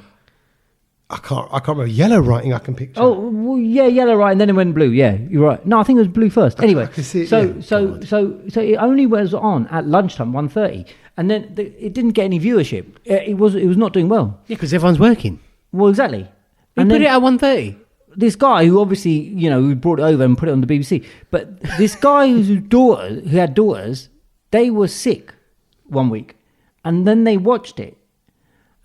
S1: I can't remember. Yellow writing I can picture.
S2: Oh, well, yeah, yellow writing, then it went blue. Yeah, you're right. No, I think it was blue first. Anyway,
S1: I can see it,
S2: so it only was on at lunchtime, 1:30. And then it didn't get any viewership. It was not doing well.
S3: Yeah, because everyone's working.
S2: Well, exactly.
S3: And put it at 1:30.
S2: This guy who obviously, who brought it over and put it on the BBC, but this guy who had daughters, they were sick one week, and then they watched it,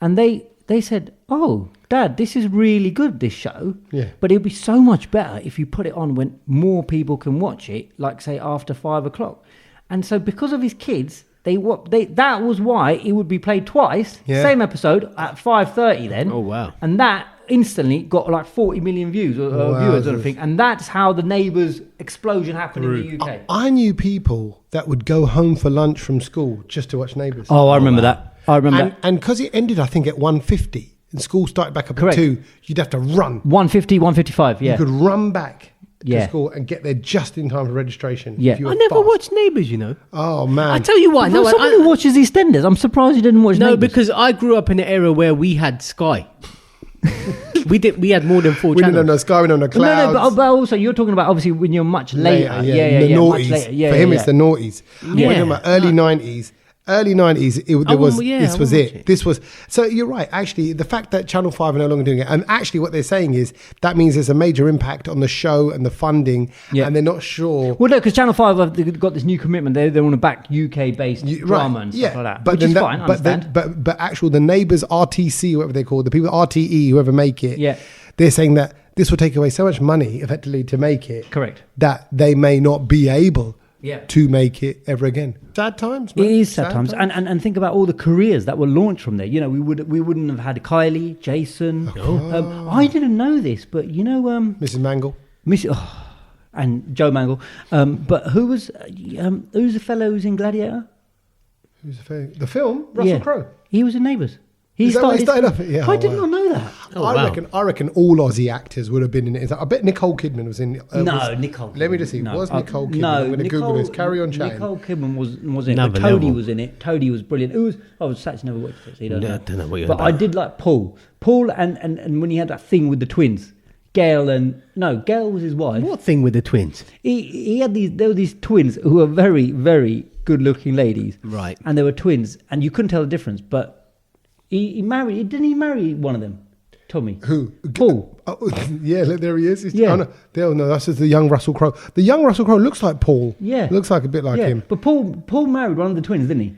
S2: and they said, "Oh, Dad, this is really good, this show.
S1: Yeah.
S2: But it'd be so much better if you put it on when more people can watch it, like say after 5 o'clock." And so, because of his kids, that was why it would be played twice, same episode at 5:30. Then,
S3: oh wow,
S2: and that instantly got like 40 million views or viewers or anything, and that's how the Neighbours explosion happened in the UK.
S1: I knew people that would go home for lunch from school just to watch Neighbours.
S2: Oh, I remember that.
S1: And because it ended, I think, at 1:50, and school started back up at 2, you'd have to run.
S2: 1:50, 1:55, yeah.
S1: You could run back to school and get there just in time for registration.
S2: Yeah.
S3: I never watched Neighbours,
S1: Oh, man.
S3: I tell you what.
S2: No, someone who watches EastEnders, I'm surprised you didn't watch Neighbours.
S3: No, because I grew up in an era where we had Sky. We had more than 4 channels.
S1: We didn't have no Sky, we didn't have no clouds.
S2: No, but also you're talking about obviously when you're much later.
S1: The
S2: noughties.
S1: Much later. For him, it's the noughties.
S3: Yeah.
S1: We're talking about early 90s. Early 90s, this was it. This was... So you're right. Actually, the fact that Channel 5 are no longer doing it, and actually what they're saying is that means there's a major impact on the show and the funding, and they're not sure...
S2: Well, no, because Channel 5 have got this new commitment. They want to back UK-based drama and stuff like that, which is fine, I understand.
S1: But actual, the Neighbours RTC, whatever they call it, the people, RTE, whoever make it, they're saying that this will take away so much money, effectively, to make it.
S2: Correct.
S1: That they may not be able... to make it ever again. Sad times, man.
S2: It is sad times. And think about all the careers that were launched from there. We wouldn't have had Kylie, Jason. I didn't know this, but
S1: Mrs. Mangle.
S2: And Joe Mangle. But who's the fellow who's in Gladiator?
S1: Who's the fellow? The film? Russell Crowe.
S2: He was in Neighbours.
S1: He started off. Yeah,
S2: I did not know that.
S1: I reckon all Aussie actors would have been in it. I bet Nicole Kidman was in.
S2: Nicole.
S1: Let me just see. Was Nicole Kidman?
S2: No,
S1: I'm going to Google this. Carry on chatting.
S2: Nicole Kidman was in it. Toadie was in it. Toadie was brilliant. I was actually never watched it. So I
S3: don't know what you're
S2: But
S3: about.
S2: I did like Paul. Paul and when he had that thing with the twins. Gail was his wife.
S3: What thing with the twins?
S2: He had there were these twins who were very, very good looking ladies.
S3: Right.
S2: And they were twins, and you couldn't tell the difference, but. Didn't he marry one of them? Tommy.
S1: Who?
S2: Paul.
S1: Oh, yeah, look, there he is.
S2: Yeah.
S1: Oh, no, that's just the young Russell Crowe. The young Russell Crowe looks like Paul.
S2: Yeah.
S1: Looks like a bit like him.
S2: But Paul married one of the twins, didn't he?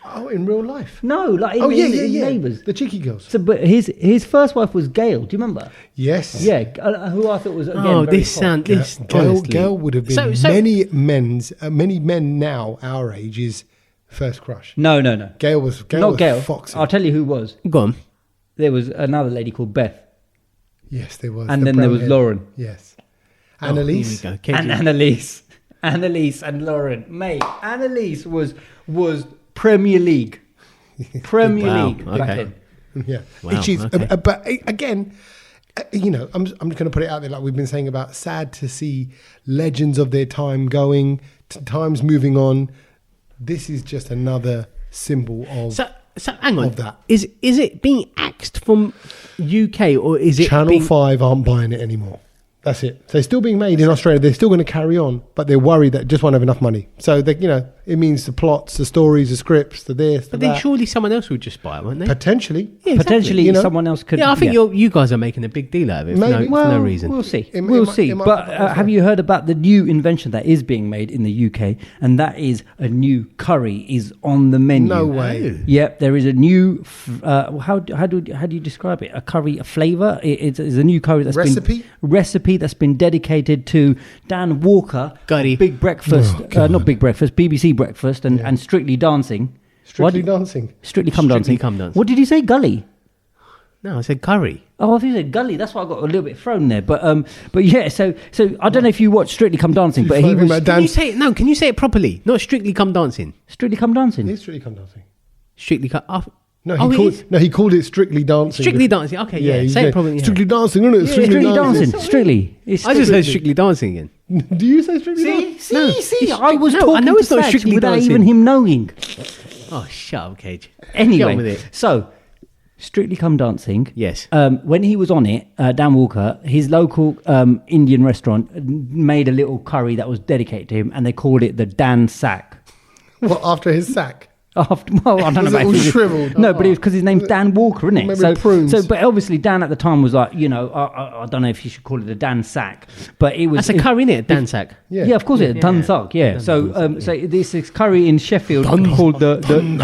S1: Oh, in real life?
S2: No, like in Neighbours.
S1: The cheeky girls.
S2: So, but his first wife was Gail. Do you remember?
S1: Yes.
S2: Yeah, who I thought was again
S1: Gail would have been many men now our age is first crush.
S2: No.
S1: Gail was Foxy.
S2: I'll tell you who was.
S3: Go on.
S2: There was another lady called Beth.
S1: Yes, there was.
S2: And then there was Lauren.
S1: Yes. Annalise.
S3: And
S2: Annalise and Lauren. Mate, Annalise was Premier League. League back then.
S1: Yeah.
S3: Wow,
S1: But again, I'm just going to put it out there like we've been saying about sad to see legends of their time going, times moving on. This is just another symbol of
S3: So hang on.
S1: of that.
S3: Is it being axed from UK or is it
S1: Channel 5 aren't buying it anymore. That's it. They're still being made in Australia. They're still going to carry on, but they're worried that just won't have enough money. So it means the plots, the stories, the scripts, the this,
S3: But
S1: the
S3: then
S1: that.
S3: surely someone else would just buy it, wouldn't they?
S1: Potentially.
S3: Yeah, exactly.
S2: Potentially, someone else could.
S3: Yeah, I think you guys are making a big deal out of it
S1: Maybe.
S3: for no reason.
S2: We'll see.
S1: It
S2: see.
S1: might
S2: But
S1: be
S2: have you heard about the new invention that is being made in the UK? And that is a new curry is on the menu.
S1: No way.
S2: Yep, there is a new. How do you describe it? A curry, a flavour. It's a new curry that's recipe that's been dedicated to Dan Walker,
S3: Curry.
S2: Big Breakfast, not Big Breakfast, BBC Breakfast, and Strictly Dancing.
S1: Strictly Dancing.
S2: Strictly Come Dancing. What did you say, Gully?
S3: No, I said curry.
S2: Oh, I think you said Gully. That's why I got a little bit thrown there. But yeah. So I don't know if you watched Strictly Come Dancing, but he was.
S3: Can you say it? No, can you say it properly? Not Strictly Come Dancing.
S2: Strictly Come Dancing.
S1: It's Strictly Come Dancing.
S3: Strictly Come.
S1: He called it Strictly Dancing.
S3: Strictly Dancing. Okay, yeah. Say it properly.
S1: Strictly Dancing, isn't it?
S2: Strictly Dancing. Strictly.
S3: I just said Strictly Dancing again.
S1: Do you say Strictly Dancing?
S2: See. I was talking
S3: I know it's
S2: to
S3: not
S2: Sax
S3: Strictly
S2: without
S3: Dancing.
S2: even him knowing.
S3: Oh, shut up, Cage.
S2: Anyway,
S3: Get on with it.
S2: So Strictly Come Dancing.
S3: Yes.
S2: When he was on it, Dan Walker, his local Indian restaurant made a little curry that was dedicated to him, and they called it the Dan Sack.
S1: What, after his sack?
S2: I don't know
S1: Was
S2: about
S1: it all shriveled?
S2: No, but it was because his name's Dan Walker, isn't it?
S1: Maybe prunes.
S2: But obviously Dan at the time was like, I don't know if you should call it a Dan Sack, but it was.
S3: That's a curry, innit? Dan Sack.
S2: Yeah, of course it's a Dan Sack. Yeah. So this is curry in Sheffield called the.
S1: I don't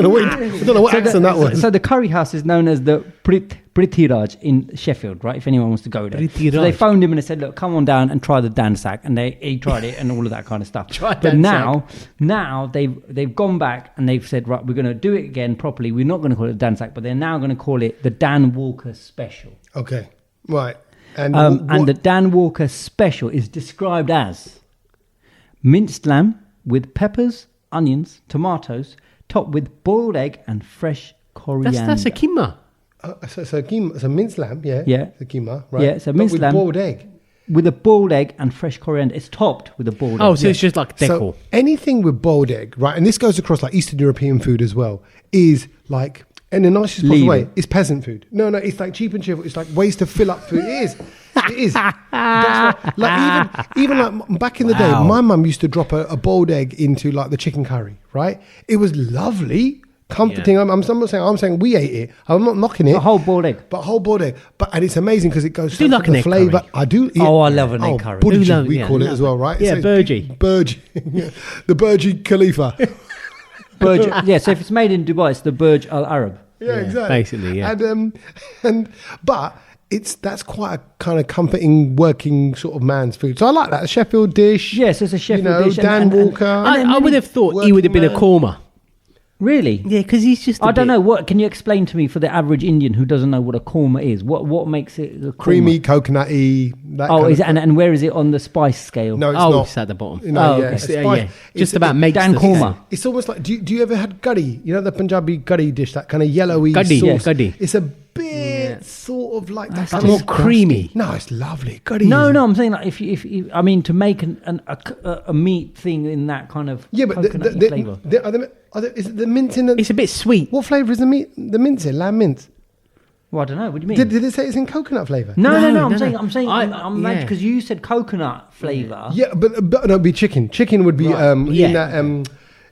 S1: know what accent that was.
S2: So the curry house is known as the Prithviraj in Sheffield, right? If anyone wants to go there. So they phoned him and they said, look, come on down and try the Dan Sack. And he tried it and all of that kind of stuff. But now they've gone back and they've said, right, we're going to do it again properly. We're not going to call it the Dan Sack, but they're now going to call it the Dan Walker Special.
S1: Okay, right. And
S2: and the Dan Walker Special is described as minced lamb with peppers, onions, tomatoes, topped with boiled egg and fresh coriander.
S3: That's a keema.
S1: So minced lamb, yeah. It's a keema, right?
S2: Yeah, so minced lamb.
S1: With boiled egg.
S2: With a boiled egg and fresh coriander. It's topped with a boiled egg.
S3: Oh, so it's just like decor.
S1: So anything with boiled egg, right, and this goes across like Eastern European food as well, is like, in the nicest possible way, it's peasant food. No, it's like cheap and cheerful. It's like ways to fill up food. It is. That's even like back in the day, my mum used to drop a boiled egg into like the chicken curry, right? It was lovely. Comforting. Yeah. I'm saying we ate it. I'm not knocking it.
S2: A whole boiled egg.
S1: And it's amazing because it goes
S3: do like an egg
S1: flavour.
S3: Curry.
S1: I do.
S2: Yeah. Oh, I love an egg curry.
S1: Burji, we call it as well, right?
S3: Yeah, Burji.
S1: The Burji Khalifa.
S2: Burj. Yeah, so if it's made in Dubai, it's the Burj Al Arab.
S1: Yeah, exactly.
S3: Basically, yeah.
S1: But that's quite a kind of comforting working sort of man's food. So I like that. A Sheffield dish.
S2: Yes, it's a Sheffield dish.
S1: Dan Walker.
S3: I would have thought he would have been a korma.
S2: Really?
S3: Yeah, because he's just.
S2: I don't know. What can you explain to me for the average Indian who doesn't know what a korma is? What makes it a korma?
S1: Creamy, coconutty.
S2: Is it? And where is it on the spice scale?
S1: No, it's not.
S3: It's at the bottom.
S1: No,
S3: okay. Just about makes
S2: Dan korma.
S1: It's almost like. Do you ever had curry? You know the Punjabi curry dish, that kind of yellowy
S3: curry,
S1: sauce.
S3: Yeah, curry.
S1: It's a bit sort of like that.
S3: Kind of creamy.
S1: No, it's lovely. Curry.
S2: No. I'm saying like if to make a meat thing in that kind of coconutty flavour.
S1: Is it the mint in the?
S3: It's a bit sweet.
S1: What flavour is the meat? The mint in lamb mint.
S2: Well, I don't know. What do you mean?
S1: Did it say it's in coconut flavour?
S2: No. I'm saying I'm mad because you said coconut flavour.
S1: Yeah, but no, it'd be chicken. Chicken would be in that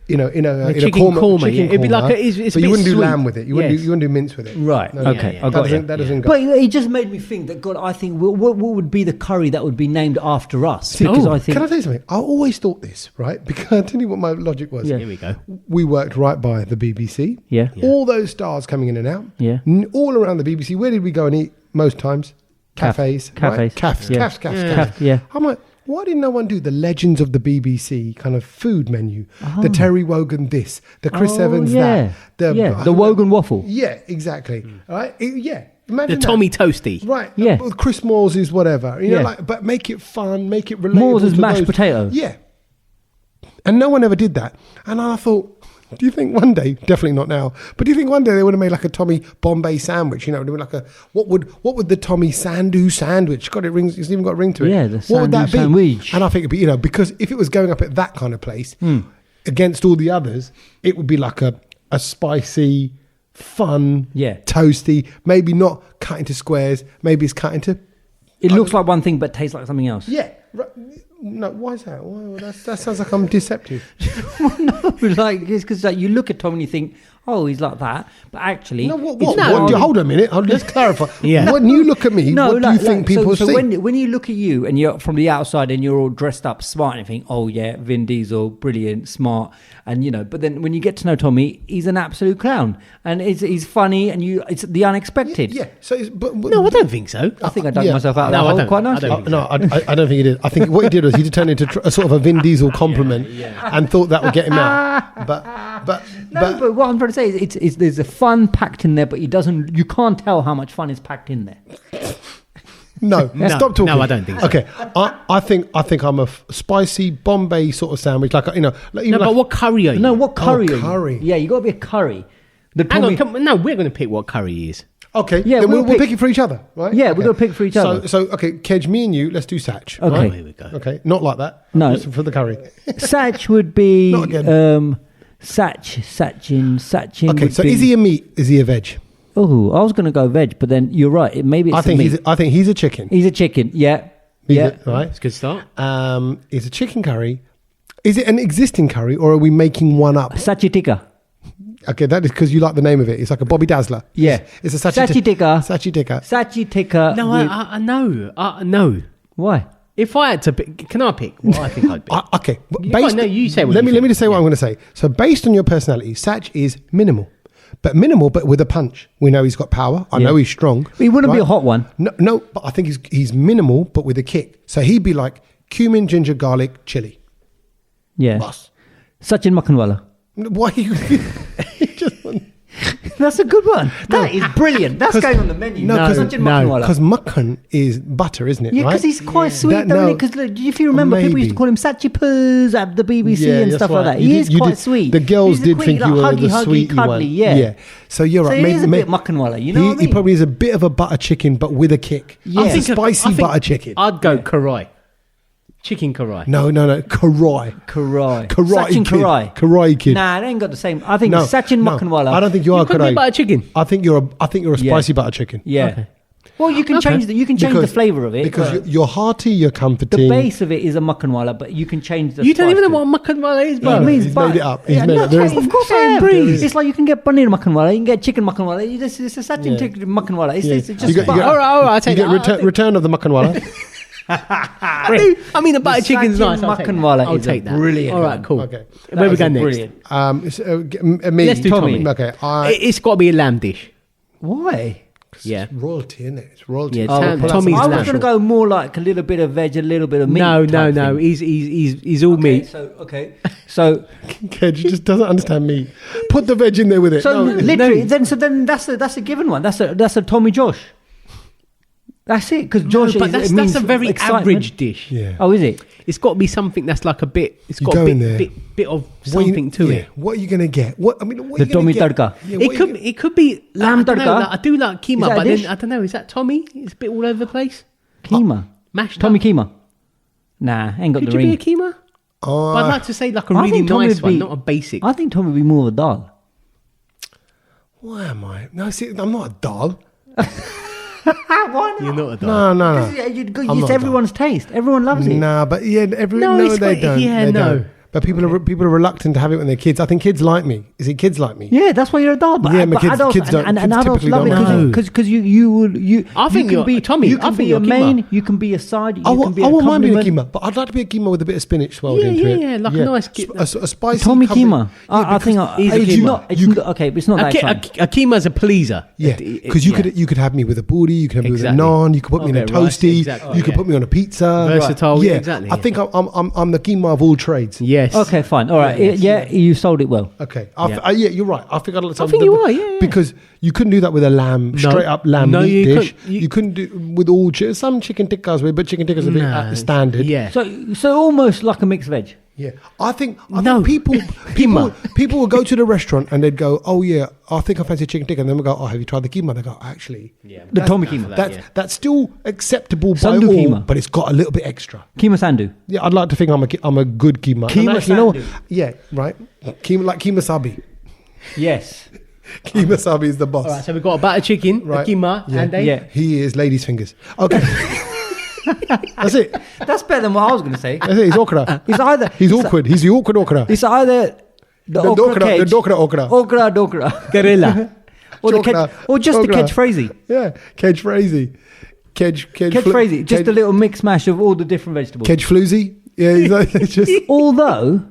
S1: in a
S3: chicken korma.
S1: Chicken
S3: It'd be like
S1: but you wouldn't do lamb with it. You wouldn't do mince with it.
S2: Right.
S1: No,
S2: Okay.
S1: I got it. That doesn't go.
S2: But it just made me think that God, I think what would be the curry that would be named after us? Because I think.
S1: Can I tell you something? I always thought this, right? Because I'll tell you what my logic was.
S2: Yeah.
S3: Here we go.
S1: We worked right by the BBC.
S2: Yeah.
S1: All those stars coming in and out.
S2: Yeah.
S1: All around the BBC. Where did we go and eat most times? Cafes. Right? Cafes.
S2: Yeah.
S1: I'm like, why did no one do the Legends of the BBC kind of food menu? The Terry Wogan this, the Chris Evans that.
S2: The Wogan waffle.
S1: Yeah, exactly. All right? Imagine
S3: The Tommy Toasty.
S1: Right.
S2: Yeah.
S1: Chris Moore's is whatever. You know, but make it fun, make it relatable.
S2: Moore's is mashed
S1: those.
S2: potato.
S1: Yeah. And no one ever did that. And I thought, do you think one day, definitely not now, but do you think one day they would have made like a Tommy Bombay sandwich? You know, like what would the Tommy Sandu sandwich? God, it's even got a ring to it.
S2: Yeah, the
S1: what would that be?
S2: sandwich.
S1: And I think it'd be, because if it was going up at that kind of place against all the others, it would be like a spicy, fun, toasty, maybe not cut into squares, maybe it's cut into.
S2: It looks like one thing but tastes like something else.
S1: Yeah. Right. No, why is that? That sounds like I'm deceptive.
S2: No, like it's because you look at Tom and you think, oh, he's like that, but actually,
S1: no. Hold on a minute. Let's clarify. When you look at me, what do you think people see?
S2: So when you look at you and you're from the outside and you're all dressed up, smart, and you think, oh yeah, Vin Diesel, brilliant, smart, and but then when you get to know Tommy, he's an absolute clown, and he's funny, and it's the unexpected.
S1: Yeah. So,
S3: no, I don't think so.
S2: I think I dug myself out.
S3: No,
S2: of the hole quite nicely.
S1: I don't think he did. I think what he did was he turned into a sort of a Vin Diesel compliment and thought that would get him out. But
S2: what I'm trying to say is there's a fun packed in there, but you can't tell how much fun is packed in there.
S1: No, stop talking.
S3: No, I don't think so.
S1: Okay, I think I'm a spicy Bombay sort of sandwich, like
S3: but what curry are you?
S2: No, what curry?
S1: Oh, curry.
S2: Yeah, you got to be a curry.
S3: Hang on, no, we're going to pick what curry he is.
S1: Okay,
S2: yeah,
S1: then we'll pick it for each other, right?
S2: Yeah, we're going to pick for each other.
S1: So okay, Kedge, me and you, let's do Satch.
S2: Okay,
S1: right?
S3: Here we go.
S1: Okay, not like that.
S2: No,
S1: just for the curry.
S2: Satch would be
S1: not again.
S2: Sachin.
S1: Okay, so is he a meat? Is he a veg?
S2: Oh, I was going to go veg, but then you're right. Maybe it's
S1: I think he's a chicken.
S2: He's a chicken. Yeah,
S1: right.
S3: It's a good start.
S1: It's a chicken curry. Is it an existing curry, or are we making one up?
S2: Sachi tikka.
S1: Okay, that is because you like the name of it. It's like a Bobby Dazzler.
S2: Yeah,
S1: it's a
S2: Sachi tikka.
S1: Sachi tikka.
S2: Sachi tikka.
S3: No, I know. No.
S2: Why?
S3: If I had to pick, can I pick what I think I'd pick?
S1: Okay.
S3: You say what
S1: let
S3: you
S1: me just say what I'm going to say. So based on your personality, Satch is minimal, but with a punch. We know he's got power. I know he's strong.
S2: He wouldn't be a hot one.
S1: No, but I think he's minimal, but with a kick. So he'd be like cumin, ginger, garlic, chili.
S2: Yeah.
S1: Bus.
S2: Sachin Makhanwala.
S1: Why are you...
S2: That's a good one. That is brilliant. That's going on the menu.
S1: Because Makhan is butter, isn't it?
S2: Yeah, because he's quite sweet, don't he? Because if you remember, people used to call him Sachipas at the BBC and stuff like that. He is quite sweet.
S1: The girls did think you were the sweetie one.
S2: Yeah.
S1: So you're right.
S2: So he is a bit Makhanwala, you know what I mean?
S1: He probably is a bit of a butter chicken, but with a kick.
S2: Yeah.
S1: I think spicy butter chicken.
S3: I'd go karai. Chicken karai.
S1: No. Karai.
S2: Sachin Karai.
S1: Karai kid.
S2: Nah, they ain't got the same. I think Sachin Makhanwala.
S1: I don't think you are Karai.
S3: Butter chicken.
S1: I think you're a spicy butter chicken.
S2: Yeah. Okay. Well, you can change the flavour of it.
S1: Because you're hearty, you're comforting.
S2: The base of it is a Makhanwala, but you can change the
S3: You don't even know what a Makhanwala is, bro.
S2: It means
S1: he's made it up. He's made it up.
S2: Of course I am. It's like you can get paneer Makhanwala, you can get chicken Makhanwala. It's a Sachin Makhanwala. It's just
S3: all right, I'll take
S1: that. Return of the Makhanwala.
S3: I mean, the butter chicken's nice.
S2: Makhanwala
S3: is take that.
S2: Brilliant.
S3: All right, cool.
S1: Okay.
S3: Where we go next?
S2: Brilliant.
S1: Me.
S3: Let's do Tommy.
S1: Okay.
S3: It's got to be a lamb dish.
S2: Why?
S3: Yeah.
S1: It's royalty, isn't it? It's royalty.
S3: Yeah, Tommy's
S2: I
S3: lamb.
S2: was going to go more like a little bit of veg, a little bit of meat.
S3: No. He's all meat.
S2: So
S1: Kedge just doesn't understand meat. Put the veg in there with it.
S2: So literally, then that's a given one. That's a Tommy Josh. That's it, because Josh.
S3: But that's a very average dish.
S1: Yeah.
S2: Oh, is it?
S3: It's got to be something that's like a bit. It's got a bit of something to it.
S1: What are you going to get?
S2: The Tommy tadka.
S3: It could be
S2: lamb tadka.
S3: I do like keema, but then I don't know. Is that Tommy? It's a bit all over the place.
S2: Keema,
S3: mashed
S2: Tommy
S3: up.
S2: Keema. Nah, ain't got
S3: Could
S2: the ring.
S3: Could you be a keema? But I'd like to say like a really nice one, not a basic.
S2: I think Tommy would be more of a dal.
S1: Why am I? No, see, I'm not a dal.
S2: Why not?
S3: You're not a dal.
S1: No.
S2: It's everyone's taste. Everyone loves it.
S1: Nah, but they don't.
S3: Yeah, no.
S1: But people are reluctant to have it when they're kids. I think kids like me. Is it kids like me?
S2: Yeah, that's why you're a adult. But,
S1: yeah, but
S2: kids
S1: don't.
S2: And
S1: Kids
S2: adults
S1: typically
S2: love
S1: don't.
S2: it because you.
S3: I think
S2: you can be
S3: Tommy.
S2: You can be a main. You can be a side. You can be a
S1: wouldn't mind being a
S2: compliment.
S1: keema, but I'd like to be a keema with a bit of spinach swirled into it.
S3: Yeah, like a nice
S1: a spicy
S2: Tommy
S1: covered-
S2: keema. I think
S3: he's a
S2: it's
S3: keema.
S2: not. Okay, but it's not that exciting.
S3: a keema's a pleaser.
S1: Yeah, because you could have me with a buri, you could have me with a naan, you could put me in a
S3: Okay, rice,
S1: toasty,
S3: exactly.
S1: you could put me on a pizza.
S3: Versatile,
S1: Yeah,
S3: exactly.
S1: I think I'm the keema of all trades.
S3: Yes.
S2: Okay, fine. All right.
S3: Yes,
S2: You sold it well.
S1: Okay.
S3: Yeah.
S1: You're right. I think I'd like to.
S3: I think you are, yeah.
S1: Because you couldn't do that with a lamb, straight up lamb
S3: No,
S1: meat
S3: you
S1: dish.
S3: couldn't.
S1: You couldn't do with all some chicken tikkas, but chicken tikkas are a bit at the standard.
S3: Yeah.
S2: So almost like a mixed veg.
S1: Yeah, I think
S3: No.
S1: people will go to the restaurant and they'd go, oh yeah, I think I fancy chicken tikka, and then we go, oh, have you tried the keema? They go, actually,
S2: The Tommy keema.
S1: that's still acceptable by
S2: Sandu
S1: all,
S2: keema.
S1: but it's got a little bit extra.
S2: Keema sandu.
S1: Yeah, I'd like to think I'm a good keema.
S2: Keema
S1: And actually, you know,
S2: sandu.
S1: yeah, right. Keema like keemasabi.
S2: Yes.
S1: Keemasabi is the boss.
S3: All right, so we've got a battered chicken,
S1: Right.
S3: a keema,
S1: Yeah.
S3: and a...
S2: Yeah.
S1: He is ladies' fingers. Okay. That's it.
S2: That's better than what I was going to say.
S1: That's it. He's okra.
S2: It's either
S1: He's awkward. He's the awkward okra.
S2: It's either the okra cage,
S1: The okra.
S2: okra,
S3: Gorilla.
S2: or the
S1: Chokra.
S2: catch, or just the
S1: Chokra.
S2: catchphrasy.
S1: Yeah. Kedge Frazee.
S2: Catchphrasy, just a little mix mash of all the different vegetables.
S1: Kedge Floozy. Yeah, he's like, it's just...
S2: Although,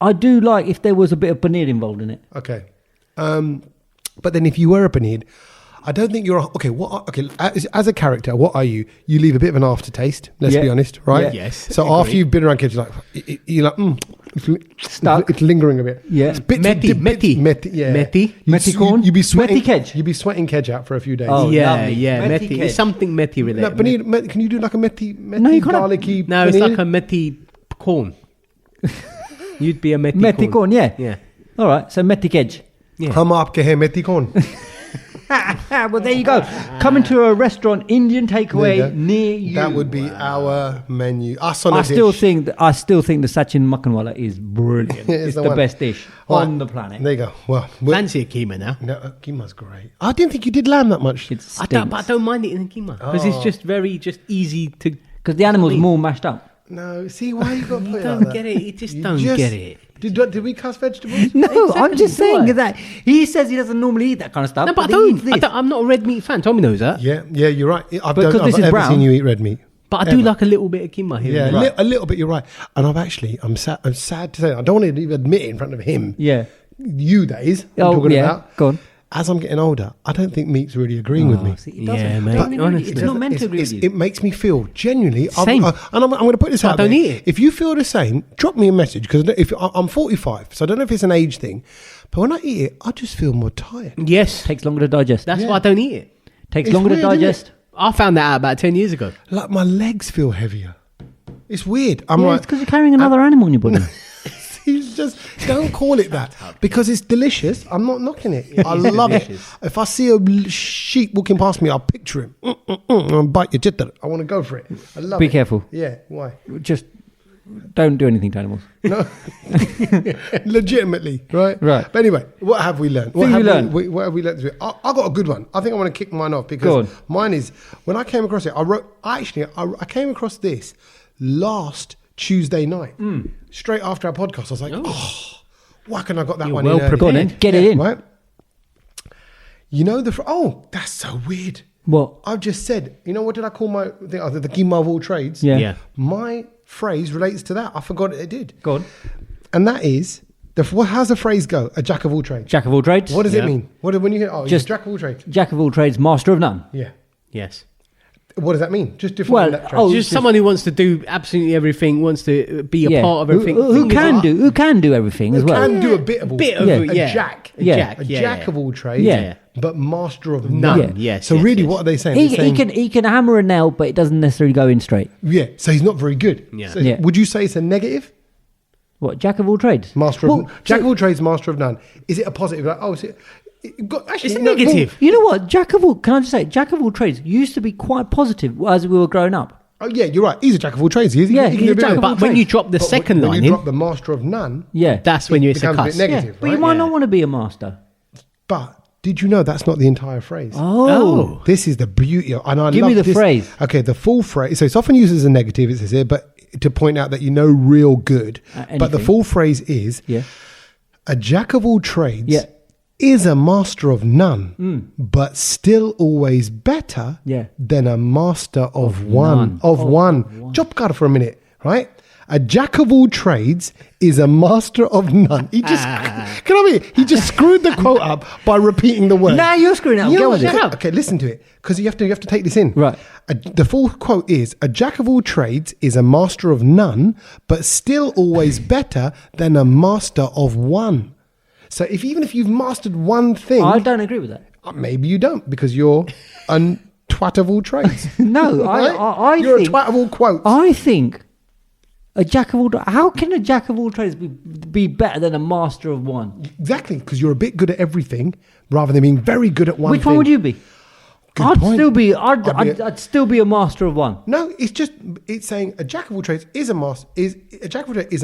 S2: I do like if there was a bit of paneer involved in it.
S1: Okay. But then if you were a paneer, I don't think you're... as a character, what are you? You leave a bit of an aftertaste, let's be honest, right?
S3: Yeah. Yes,
S1: So
S3: agree.
S1: after you've been around kids, you're like,
S2: Stuck.
S1: It's lingering a bit.
S2: Yeah.
S1: It's bits
S3: Meti.
S1: yeah.
S3: Meti.
S2: Meti corn?
S1: You'd be sweating.
S2: Meti kedge.
S1: You'd be sweating kedge out for a few days.
S2: Oh,
S3: Yeah,
S2: lovely.
S3: yeah,
S2: Meti
S3: meti.
S2: cake.
S3: It's something meti
S1: No,
S3: related.
S1: paneer, can you do like a meti
S2: you can't have-
S1: garlicky
S3: No, it's
S1: paneer?
S3: like a meti corn. You'd be a meti,
S2: Meti corn, yeah.
S3: Yeah.
S2: All right, so meti kedge.
S3: Yeah.
S1: Hum aapke hai meti corn.
S2: Well, there you go. Coming to a restaurant, Indian
S1: There
S2: takeaway
S1: you go.
S2: near you.
S1: That would be our menu. Us on a
S2: I still
S1: dish.
S2: think the Sachin Makhanwala is brilliant. It's
S1: the
S2: the
S1: one.
S2: best dish
S1: Right.
S2: on the planet.
S1: There you go. Well,
S3: Fancy a keema now.
S1: no, keema's great. I didn't think you did lamb that much.
S2: It
S3: But I don't mind it in a keema because it's just very easy to.
S2: because the animal's more mashed up.
S1: No, see why you got to
S3: You
S1: put it
S3: don't
S1: like that?
S3: get it. You just
S1: You
S3: don't
S1: just-
S3: get it.
S1: Did we cuss vegetables?
S2: No, I'm
S3: Exactly,
S2: just
S3: do
S2: saying
S3: I?
S2: that he says he doesn't normally eat that kind of stuff.
S3: No, but
S2: he eats this.
S3: I'm not a red meat fan. Tommy knows that.
S1: Yeah, you're right. I've
S2: Because this is
S1: ever
S2: brown.
S1: seen you eat red meat.
S3: But I do like a little bit of keema here.
S1: Yeah,
S3: and there.
S1: a little bit. You're right. And I'm sad to say, I don't want to even admit it in front of him.
S2: Yeah.
S1: You, that is. I'm
S2: Oh,
S1: talking
S2: yeah.
S1: about.
S2: Go on.
S1: As I'm getting older, I don't think meat's really agreeing with me.
S2: See, it doesn't.
S3: Yeah, mate,
S2: Don't really-
S3: honestly.
S2: it's not meant to agree with you.
S1: It makes me feel genuinely.
S3: Same.
S1: And I'm going to put this
S3: But
S1: out
S3: don't
S1: there.
S3: eat it.
S1: If you feel the same, drop me a message because if I'm 45, so I don't know if it's an age thing. But when I eat it, I just feel more tired.
S3: Yes.
S2: Takes longer to digest.
S3: That's why I don't eat it.
S2: Takes
S1: It's
S2: longer
S1: weird,
S2: to
S1: isn't it?
S2: digest.
S3: I found that out about 10 years ago.
S1: Like my legs feel heavier. It's weird. I'm
S2: Yeah,
S1: like,
S2: it's because you're carrying another animal in your body.
S1: he's just don't call it that because it's delicious. I'm not knocking it. I love it.
S3: delicious.
S1: If I see a sheep walking past me, I'll picture him. I'll bite your jitter. I want to go for it. I love
S2: Be
S1: it.
S2: careful.
S1: Yeah. Why?
S2: Just don't do anything to animals.
S1: No. Legitimately, right?
S2: Right.
S1: But anyway, what have we learned?
S2: What have we learned?
S1: What have we learned? I got a good one. I think I want to kick mine off
S2: Go
S1: because
S2: on.
S1: mine is when I came across it. I came across this last Tuesday night, straight after our podcast. I was like, why can I got that
S3: You're
S1: one?
S3: well
S1: in early?
S2: Go on then. Get it in.
S1: Right. You know that's so weird.
S2: What?
S1: I've just said. You know what did I call my thing? The keema of all trades?
S2: Yeah.
S3: Yeah.
S1: My phrase relates to that. I forgot it did.
S2: Go on.
S1: And that is, how's the phrase go? A jack of all trades.
S2: Jack of all trades.
S1: What does it
S3: Yeah.
S1: mean? When you hear, he's
S2: Just-
S1: a jack of all trades?
S2: Jack of all trades, master of none.
S1: Yeah.
S3: Yes.
S1: What does that mean? Just different.
S2: Well,
S1: that
S2: oh,
S1: trade.
S3: Just someone who wants to do absolutely everything, wants to be a part of everything.
S2: Who
S3: Thing is,
S2: can do everything as well.
S1: Can do a bit of all.
S3: Bit of
S2: Yeah.
S3: a
S1: jack.
S3: A
S2: Yeah.
S3: jack.
S1: A
S3: yeah,
S1: jack
S3: yeah.
S1: of all trades.
S2: Yeah.
S1: But master of
S3: None.
S1: none.
S3: Yes,
S1: So
S3: yes,
S1: really,
S3: yes.
S1: what are they saying?
S2: He
S1: They're saying,
S2: can hammer a nail, but it doesn't necessarily go in straight.
S1: Yeah. So he's not very good.
S3: Yeah.
S1: So
S2: Yeah.
S1: Would you say it's a negative?
S2: What, jack of all trades?
S1: Master of
S2: Well,
S1: jack
S2: so-
S1: of all trades, master of none. Is it a positive? Like, is it? Actually,
S3: It's a
S1: no,
S3: negative.
S2: You know what? Can I just say, jack of all trades used to be quite positive as we were growing up.
S1: Oh yeah, you're right. He's a jack of all trades. He
S2: Yeah,
S1: can
S2: he's
S1: do
S2: a jack
S1: bit
S2: of
S1: of-
S2: all
S3: But when you drop the
S1: but
S3: second
S1: when
S3: line
S1: you
S3: in,
S1: drop the master of none,
S2: Yeah.
S3: that's when it's a
S1: becomes a bit
S3: cuss.
S1: negative.
S2: But you
S1: right?
S2: might
S3: Yeah.
S2: not want to be a master.
S1: But did you know that's not the entire phrase?
S2: Oh.
S1: This is the beauty of, and I
S2: Give
S1: love
S2: me the
S1: this.
S2: phrase.
S1: Okay, the full phrase. So it's often used as a negative. It says here, but to point out that you know real good. But the full phrase is, a jack of all trades is a master of none, but still always better than a master of one. Chop card for a minute, right? A jack of all trades is a master of none. He just, he just screwed the quote up by repeating the word.
S2: Now you're screwing up.
S1: Okay, listen to it, because you have to take this in.
S2: Right.
S1: The full quote is, a jack of all trades is a master of none, but still always better than a master of one. So even if you've mastered one thing...
S2: I don't agree with that.
S1: Maybe you don't, because you're a twat of all trades.
S2: No, right?
S1: You're a twat of all quotes.
S2: I think a jack of all... How can a jack of all trades be better than a master of one?
S1: Exactly, because you're a bit good at everything, rather than being very good at one thing.
S2: Which one would you be?
S1: Good point.
S2: I'd still be a master of one.
S1: No, it's saying a jack of all trades is a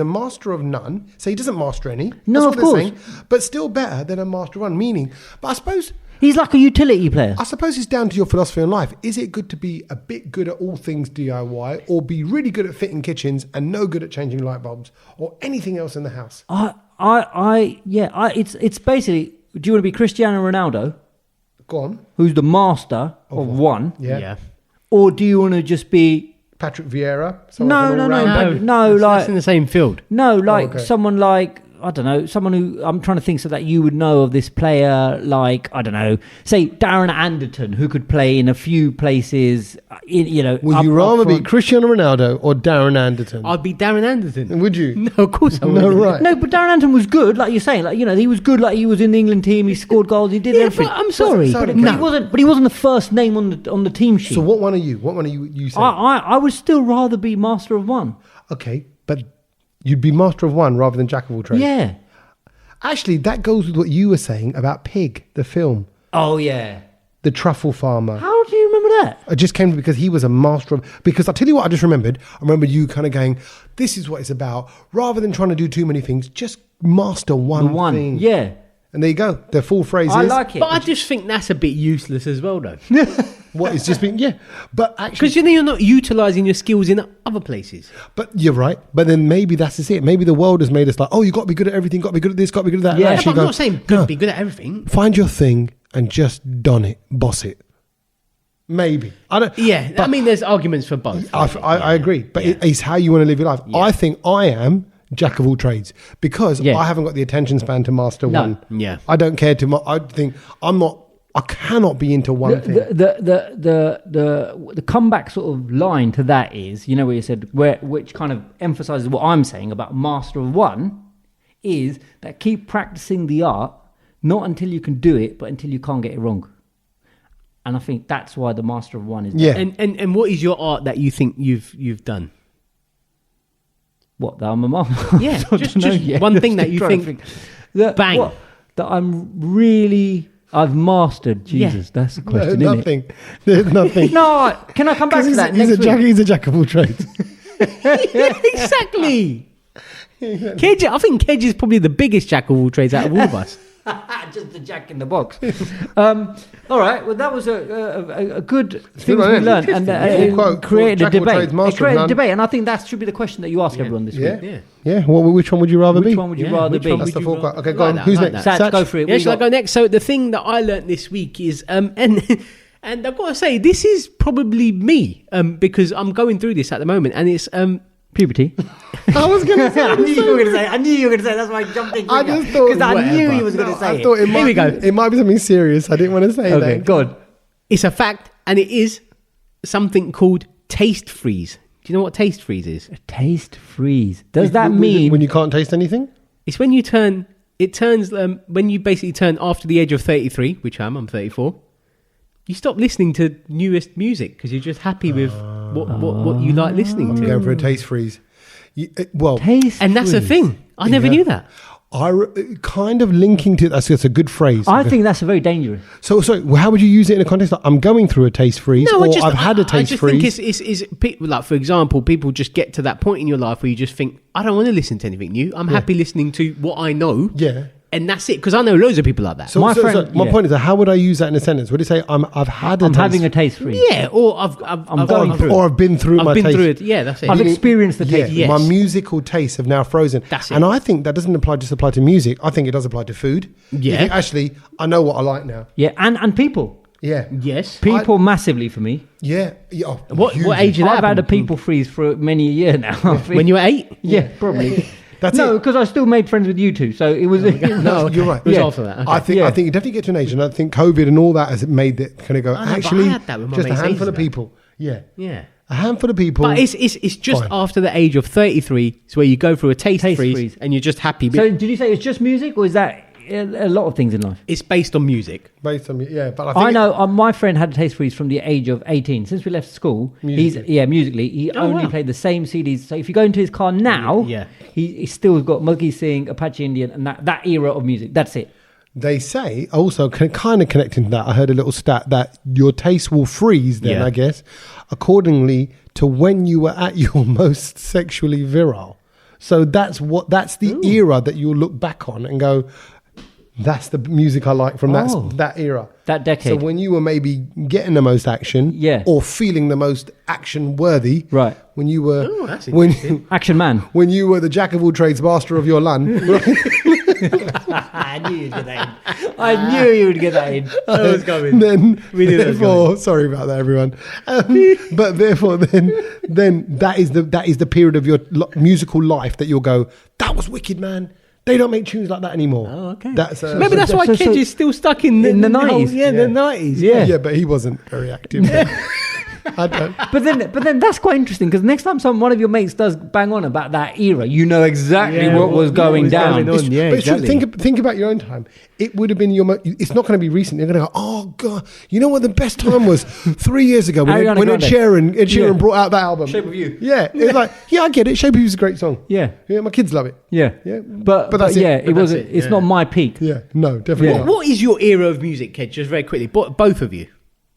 S1: master of none. So he doesn't master any.
S2: No, of course.
S1: But still better than a master of one. Meaning, but I suppose
S2: he's like a utility player.
S1: I suppose it's down to your philosophy in life. Is it good to be a bit good at all things DIY, or be really good at fitting kitchens and no good at changing light bulbs or anything else in the house?
S2: It's basically. Do you want to be Cristiano Ronaldo?
S1: Go on.
S2: Who's the master of one?
S1: Yeah.
S2: Or do you want to just be
S1: Patrick Vieira?
S2: No.
S3: That's in the same field.
S2: No, someone like, I don't know, someone who I'm trying to think so that you would know of this player, like, I don't know, say Darren Anderton, who could play in a few places, Would
S1: you rather be Cristiano Ronaldo or Darren Anderton?
S3: I'd be Darren Anderton.
S1: Would you?
S3: No, of course I would.
S1: No, right.
S2: No, but Darren Anderton was good, like you're saying. Like, he was good, like he was in the England team, he scored goals, he did everything.
S3: But I'm sorry.
S2: But he wasn't the first name on the team sheet.
S1: So what one are you? What one are you saying?
S2: I would still rather be master of one.
S1: Okay, but you'd be master of one rather than jack of all trades.
S2: Yeah.
S1: Actually, that goes with what you were saying about Pig, the film.
S2: Oh, yeah.
S1: The truffle farmer.
S2: How do you remember that?
S1: I just came because he was a master of... Because I'll tell you what I just remembered. I remember you kind of going, this is what it's about. Rather than trying to do too many things, just master one thing.
S2: Yeah.
S1: And there you go. The full phrase
S2: I
S1: is...
S2: like it.
S3: But I just think that's a bit useless as well, though.
S1: What, it's just been... Yeah. But actually...
S3: Because you're not utilising your skills in other places.
S1: But you're right. But then maybe that's just it. Maybe the world has made us like, oh, you've got to be good at everything, got to be good at this, got to be good at that.
S3: Yeah, but I'm not saying be good at everything.
S1: Find your thing and just don it, boss it. Maybe. I don't.
S3: Yeah, I mean, there's arguments for both.
S1: I agree. But it's how you want to live your life. Yeah. I think I am jack of all trades because I haven't got the attention span to master one.
S3: Yeah.
S1: I don't care to... I think I cannot be into one thing.
S2: The comeback sort of line to that is, where you said, which kind of emphasizes what I'm saying about master of one, is that keep practicing the art, not until you can do it, but until you can't get it wrong. And I think that's why the master of one is...
S1: Yeah.
S3: And what is your art that you think you've done?
S2: What, that I'm a master?
S3: Yeah, just one thing that you think bang.
S2: What, that I'm really... I've mastered. Jesus, that's the question, isn't
S1: nothing. There's nothing.
S2: No, can I come back to that next week?
S1: He's a jack of all trades.
S3: Yeah, exactly. Kedge, I think Kedge is probably the biggest jack of all trades out of all of us.
S2: Just the jack in the box. All right. Well, that was a good thing we learned, and it created a debate. It created a debate, and I think that should be the question that you ask everyone this week.
S1: Yeah. Which one would you rather be?
S2: Which one would you rather be?
S1: That's the full question. Okay, go on. Who's next?
S2: Sats, go for it.
S3: Yeah, shall I go next? So the thing that I learned this week is, and I've got to say, this is probably me, because I'm going through this at the moment, and it's
S2: puberty.
S1: I was going to say.
S2: I knew you were going to say. That's why I jumped in.
S1: I just thought
S2: because I knew he was going to say.
S1: I thought
S3: Here we go.
S1: It might be something serious. I didn't want to say that.
S2: Okay, go on.
S3: It's a fact, and it is something called taste freeze. Do you know what taste freeze is?
S2: A taste freeze. Does that mean
S1: when you can't taste anything?
S3: It's when you turn. It turns when you basically turn after the age of 33, which I'm 34. You stop listening to newest music because you're just happy with what you like listening to.
S1: I'm going for a taste freeze.
S2: Taste
S3: and that's
S2: freeze.
S3: a thing. I never knew that.
S1: Kind of linking to that's a good phrase.
S2: I think that's a very dangerous.
S1: So how would you use it in a context like I'm going through a taste freeze,
S3: No,
S1: I've had a taste freeze?
S3: I just think it's like, for example, people just get to that point in your life where you just think, I don't want to listen to anything new. I'm happy listening to what I know.
S1: Yeah.
S3: And that's it, because I know loads of people like that.
S1: So my point is, how would I use that in a sentence? Would you say I'm having a taste
S2: freeze?
S3: Yeah, or I'm going through,
S1: or I've been through my taste.
S3: Through it. Yeah, that's it.
S2: I've experienced the taste.
S1: Yeah, my musical tastes have now frozen.
S3: That's it.
S1: And I think that doesn't just apply to music. I think it does apply to food.
S3: Yeah,
S1: actually, I know what I like now.
S2: Yeah, and people.
S1: Yeah.
S3: Yes.
S2: People massively for me.
S1: Yeah.
S3: Oh, what age did that
S2: I've had a people freeze for many a year now.
S3: When you were 8?
S2: Yeah, probably. Because I still made friends with you two, so it was.
S1: No, you're right.
S3: It was after that. Okay.
S1: I think you definitely get to an age, and I think COVID and all that has made it kind of go. Actually, I had that with my just a handful of people. Yeah, a handful of people.
S3: But it's just after the age of 33, it's where you go through a taste freeze, and you're just happy.
S2: So did you say it's just music, or is that a lot of things in life?
S3: It's based on music.
S1: But I think
S2: I know my friend had a taste freeze from the age of 18. Since we left school, musically, he only played the same CDs. So if you go into his car now, he's still got Monkey Sing, Apache Indian, and that era of music. That's it.
S1: They say also, kind of connecting to that, I heard a little stat that your taste will freeze then, I guess, accordingly to when you were at your most sexually virile. So that's the era that you'll look back on and go, that's the music I like from that era.
S2: That decade.
S1: So when you were maybe getting the most action or feeling the most action worthy.
S2: Right.
S1: When you were
S2: action man.
S1: When you were the jack of all trades, master of your land.
S2: I knew you'd get that in. I knew you would get that in.
S3: I was coming.
S1: Sorry about that, everyone. But therefore, then that is the period of your musical life that you'll go, that was wicked, man. They don't make tunes like that anymore.
S3: Oh, okay.
S1: Maybe
S3: that's why Kedge is still stuck in the
S2: 90s.
S3: The 90s.
S1: Yeah, but he wasn't very active. I don't.
S2: But then that's quite interesting, because next time one of your mates does bang on about that era, you know exactly what was going down.
S1: Think about your own time. It would have been it's not going to be recent. You're going to go, oh God, you know what the best time was 3 years ago when Ed Sheeran brought out that album.
S2: Shape of You.
S1: Yeah, it's like, I get it. Shape of You is a great song.
S2: Yeah,
S1: my kids love it.
S2: Yeah. But that's it. It wasn't. It's not my peak.
S1: Yeah, no, definitely not.
S3: What is your era of music, Kedge? Just very quickly, both of you.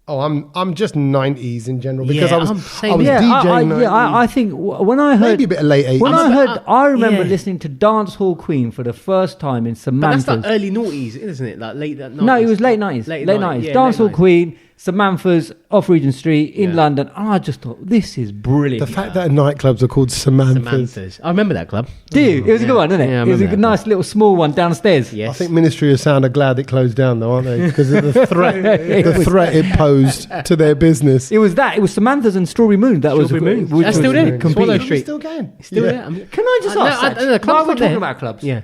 S1: Oh, I'm just 90s in general, because I was DJing.
S2: I think when I heard
S1: maybe a bit of late 80s.
S2: I remember listening to Dance Hall Queen for the first time in Samantha's.
S3: But that's like early noughties, isn't it? Like late 90s.
S2: No, it was late 90s. Late 90s.
S3: Yeah,
S2: Dance Hall Queen, Samantha's off Regent Street in London. And I just thought, this is brilliant.
S1: The fact that nightclubs are called Samantha's.
S3: I remember that club.
S2: Do you? It was a good one, isn't it?
S3: Yeah,
S2: it was a nice little small one downstairs.
S3: Yes.
S1: I think Ministry of Sound are glad it closed down, though, aren't they? Because of the threat, it posed to their business.
S2: It was Samantha's and Strawberry Moon.
S3: Strawberry Moon. That's still there.
S1: Swallow Street. Still going.
S3: Still there.
S2: Can I just ask? While we're talking about clubs,
S3: yeah.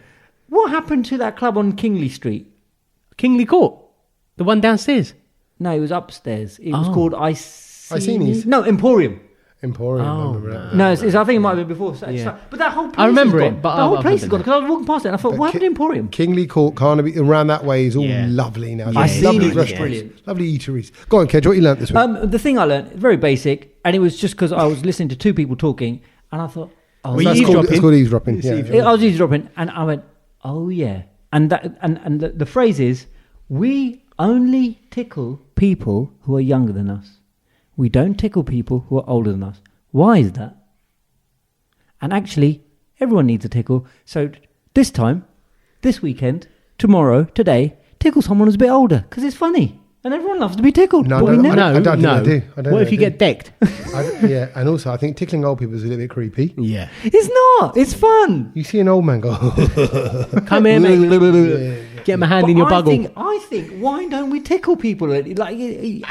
S2: What happened to that club on Kingley Street?
S3: Kingley Court, the one downstairs.
S2: No, it was upstairs. It was called
S1: Iceni's.
S2: No, Emporium.
S1: Emporium. I remember that.
S2: No, I think it might have been before. But that whole place
S3: I remember
S2: is gone.
S3: it, but
S2: the whole place is gone, because I was walking past it and I thought, what happened to Emporium?
S1: Kingley Court, Carnaby, around that way is all lovely now.
S2: Iceni's
S1: lovely restaurants, lovely eateries. Go on, Kedge, what you learnt this week?
S2: The thing I learnt, very basic, and it was just because I was listening to two people talking, and I thought,
S1: it's called eavesdropping.
S2: I was eavesdropping, and I went, oh yeah. And the phrase is, we only tickle people who are younger than us. We don't tickle people who are older than us. Why is that? And actually, everyone needs a tickle. So this weekend, tomorrow, today, tickle someone who's a bit older, because it's funny. And everyone loves to be tickled.
S1: I don't think I do.
S3: What if you get decked?
S1: And also I think tickling old people is a little bit creepy.
S3: Yeah.
S2: It's not. It's fun.
S1: You see an old man go,
S3: come here, mate. Get my hand in your buggle.
S2: I think, why don't we tickle people? Like,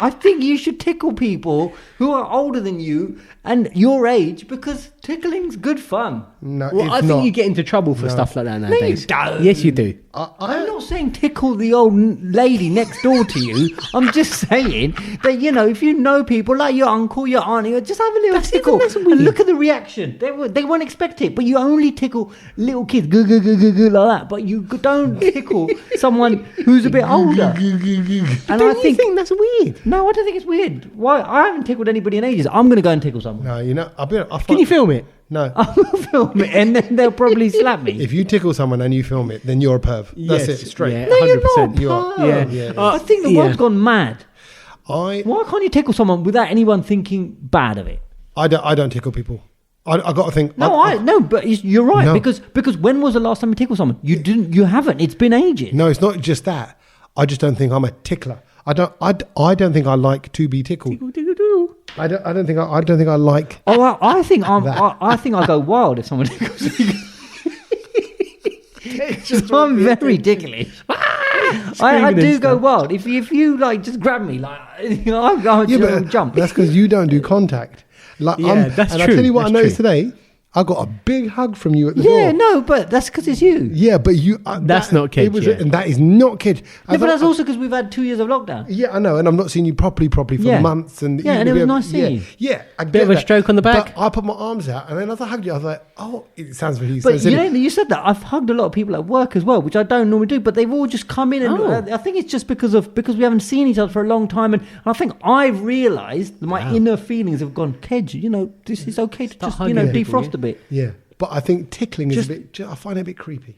S2: I think you should tickle people who are older than you and your age, because tickling's good fun.
S1: No,
S3: well, I think you get into trouble for stuff like that nowadays.
S2: No, you don't.
S3: Yes, you do.
S2: I'm not saying tickle the old lady next door to you. I'm just saying that, if you know people like your uncle, your auntie, just have a little tickle and look at the reaction. They won't expect it, but you only tickle little kids, like that. But you don't tickle someone who's a bit older. And
S3: I think that's weird.
S2: No, I don't think it's weird. Why? I haven't tickled anybody in ages. I'm going to go and tickle someone.
S1: No,
S3: Can you film it?
S1: No.
S2: I will film it, and then they'll probably slap me.
S1: If you tickle someone and you film it, then you're a perv. That's it, straight.
S3: Yeah,
S2: no, you're not.
S3: 100%.
S1: You are. Yeah.
S2: I think the world's gone mad.
S1: Why
S2: can't you tickle someone without anyone thinking bad of it?
S1: I don't tickle people. I got to think.
S2: No, but you're right,
S1: No.
S2: because when was the last time you tickled someone? You haven't. It's been ages.
S1: No, it's not just that. I just don't think I'm a tickler. I don't think I like to be tickled.
S3: Tickle, tickle, tickle.
S1: I don't think I like.
S2: Oh, I think I think I go wild if someone tickles me. I'm very ticklish. I do go wild. If you like just grab me like I'll jump.
S1: That's because you don't do contact. Like,
S3: that's
S1: and
S3: true.
S1: I tell you what,
S3: That's
S1: I noticed
S3: true.
S1: today. I got a big hug from you at the door.
S2: Yeah, no, but that's because it's you.
S1: Yeah, but you.
S3: That's not Kedge,
S1: And that is not Kedge.
S2: No, but that's also because we've had 2 years of lockdown.
S1: Yeah, I know, and I'm not seeing you properly for months. And
S2: it was nice seeing you.
S1: Yeah, I
S3: Bit of a stroke on the back.
S1: But I put my arms out, and then as I hugged you, I was like, "Oh, it sounds really."
S2: But you said that I've hugged a lot of people at work as well, which I don't normally do. But they've all just come in, and I think it's just because we haven't seen each other for a long time, and I think I've realised that my inner feelings have gone, Kedge, this is okay to just defrost a bit.
S1: Yeah, but I think tickling is a bit. I find it a bit creepy.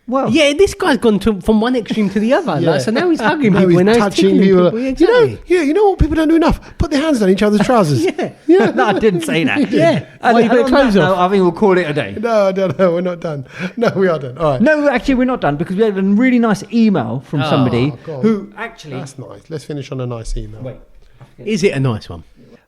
S2: Well,
S3: Yeah, this guy's gone from one extreme to the other.
S1: Yeah.
S3: Like, so now he's hugging
S1: Now
S3: people,
S1: he's
S3: and now he's
S1: touching
S3: tickling
S1: people.
S3: people. Yeah, exactly.
S1: You know what people don't do enough? Put their hands down each other's trousers.
S3: Yeah.
S2: no, I didn't say that.
S3: Yeah.
S2: And,
S3: Why you got your
S2: on
S3: clothes
S2: that
S3: off?
S2: note, I think we'll call it a day.
S1: No, we're not done. No, we are done. All right.
S2: No, actually, we're not done because we had a really nice email from somebody
S1: God.
S2: who actually.
S1: That's nice. Let's finish on a nice email.
S2: Wait.
S3: Is it a nice one?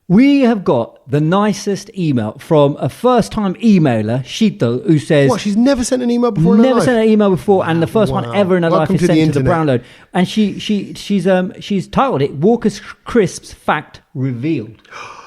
S2: We have got the nicest email from a first-time emailer, Sheetal, who says...
S1: What? She's never sent an email before in her
S2: Never
S1: life?
S2: sent an email before, and the first one ever in her
S1: Welcome
S2: life is
S1: to the
S2: sent to the
S1: internet.
S2: Brownload. And she's titled it "Walker's Crisps Fact Revealed."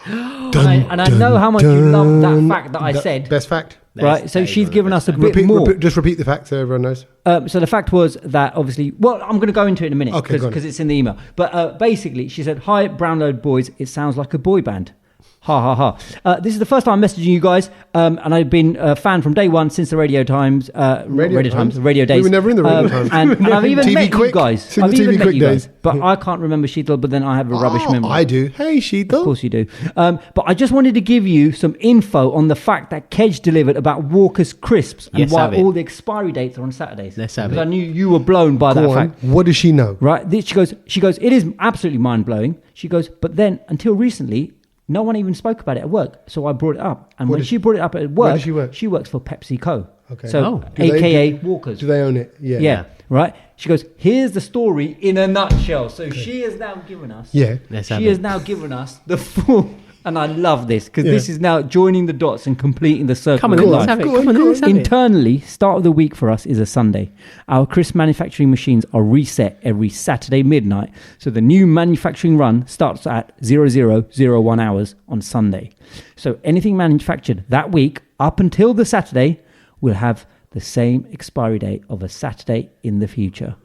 S2: And I know how much you love that fact that I said.
S1: Best fact.
S2: Right, so she's given us a bit more.
S1: Just repeat the fact so everyone knows.
S2: So the fact was that obviously, well, I'm going to go into it in a minute
S1: Okay, go on.
S2: because it's in the email. But basically, she said, "Hi, Brownload boys. It sounds like a boy band." Ha ha ha. This is the first time I'm messaging you guys, and I've been a fan from day one since the radio times, radio days.
S1: We were never in the radio times.
S2: And I've even
S1: TV
S2: met
S1: Quick.
S2: you guys.
S1: Since
S2: I've
S1: the
S2: even
S1: TV
S2: met
S1: Quick
S2: you guys.
S1: days.
S2: But I can't remember Sheetal, but then I have a rubbish memory.
S1: I do. Hey, Sheetal.
S2: Of course you do. But I just wanted to give you some info on the fact that Kedge delivered about Walker's Crisps and
S3: Yes,
S2: why
S3: have it.
S2: all the expiry dates are on Saturdays.
S3: Let's have
S2: Because
S3: it.
S2: I knew you were blown by that
S1: Go on.
S2: fact.
S1: What does she know?
S2: Right? She goes, it is absolutely mind-blowing. She goes, but then until recently, no one even spoke about it at work. So I brought it up. And when she brought it up at work,
S1: Where does she work?
S2: She works for PepsiCo.
S1: Okay.
S2: So,
S1: Do they-
S2: AKA Walker's.
S1: Do they own it? Yeah.
S2: Yeah, right. She goes, here's the story in a nutshell. So she has now given us.
S1: Yeah.
S3: Let's have
S2: She
S3: it.
S2: has now given us the full, and I love this because
S1: Yeah.
S2: this is now joining the dots and completing the circle.
S3: Come on,
S2: of
S3: let's
S2: life.
S3: have it.
S1: Go
S3: Come
S1: on,
S3: on,
S1: go
S3: let's
S1: on.
S3: have it.
S2: Internally, start of the week for us is a Sunday. Our crisp manufacturing machines are reset every Saturday midnight, so the new manufacturing run starts at 0001 hours on Sunday. So anything manufactured that week up until the Saturday will have the same expiry date of a Saturday in the future.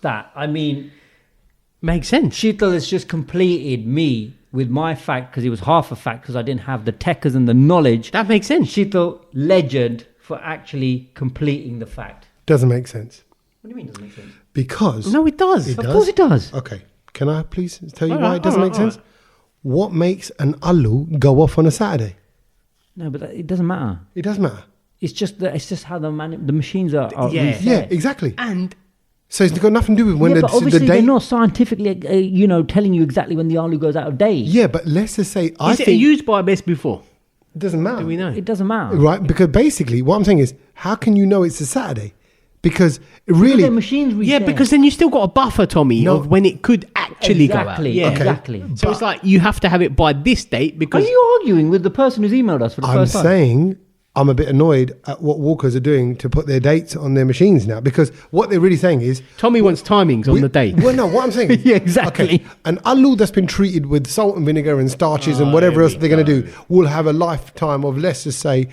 S2: That, I mean,
S3: Makes sense.
S2: Sheetal has just completed me with my fact because it was half a fact because I didn't have the techers and the knowledge.
S3: That makes sense.
S2: Sheetal, legend for actually completing the fact.
S1: Doesn't make sense.
S2: What do you mean doesn't make sense?
S1: Because.
S3: No, it does.
S1: It
S2: Of
S1: does?
S2: course it does.
S1: Okay. Can I please tell you
S3: All
S1: why
S3: right,
S1: it doesn't
S3: all
S1: make
S3: right, all
S1: sense? What makes an aloo go off on a Saturday?
S2: No, but it doesn't matter.
S1: It does matter.
S2: It's just how the machines are
S3: Yeah.
S2: reset.
S1: Yeah, exactly.
S3: And
S1: So it's got nothing to do with when
S2: Yeah, but
S1: the
S2: obviously
S1: date.
S2: they're not scientifically, telling you exactly when the alu goes out of date.
S1: Yeah, but let's just say I
S3: is it
S1: think
S3: used by best before?
S1: it doesn't matter.
S3: Do we know?
S2: It doesn't matter.
S1: Right? Because basically, what I'm saying is, how can you know it's a Saturday? Because
S2: Because
S1: really,
S2: their machines reset.
S3: Yeah, because then you still got a buffer, Tommy,
S1: No.
S3: of when it could actually
S2: Exactly,
S3: go out. Yeah.
S1: Okay.
S2: exactly.
S3: So it's like you have to have it by this date
S2: Are
S3: because
S2: you arguing with the person who's emailed us for the
S1: I'm
S2: first time?
S1: saying I'm a bit annoyed at what Walkers are doing to put their dates on their machines now. Because what they're really saying is,
S3: Tommy wants timings on the date.
S1: Well, no, what I'm saying is,
S2: Yeah, exactly.
S1: Okay, an aloo that's been treated with salt and vinegar and starches and whatever
S3: here
S1: else
S3: we
S1: they're going to do will have a lifetime of, let's just say,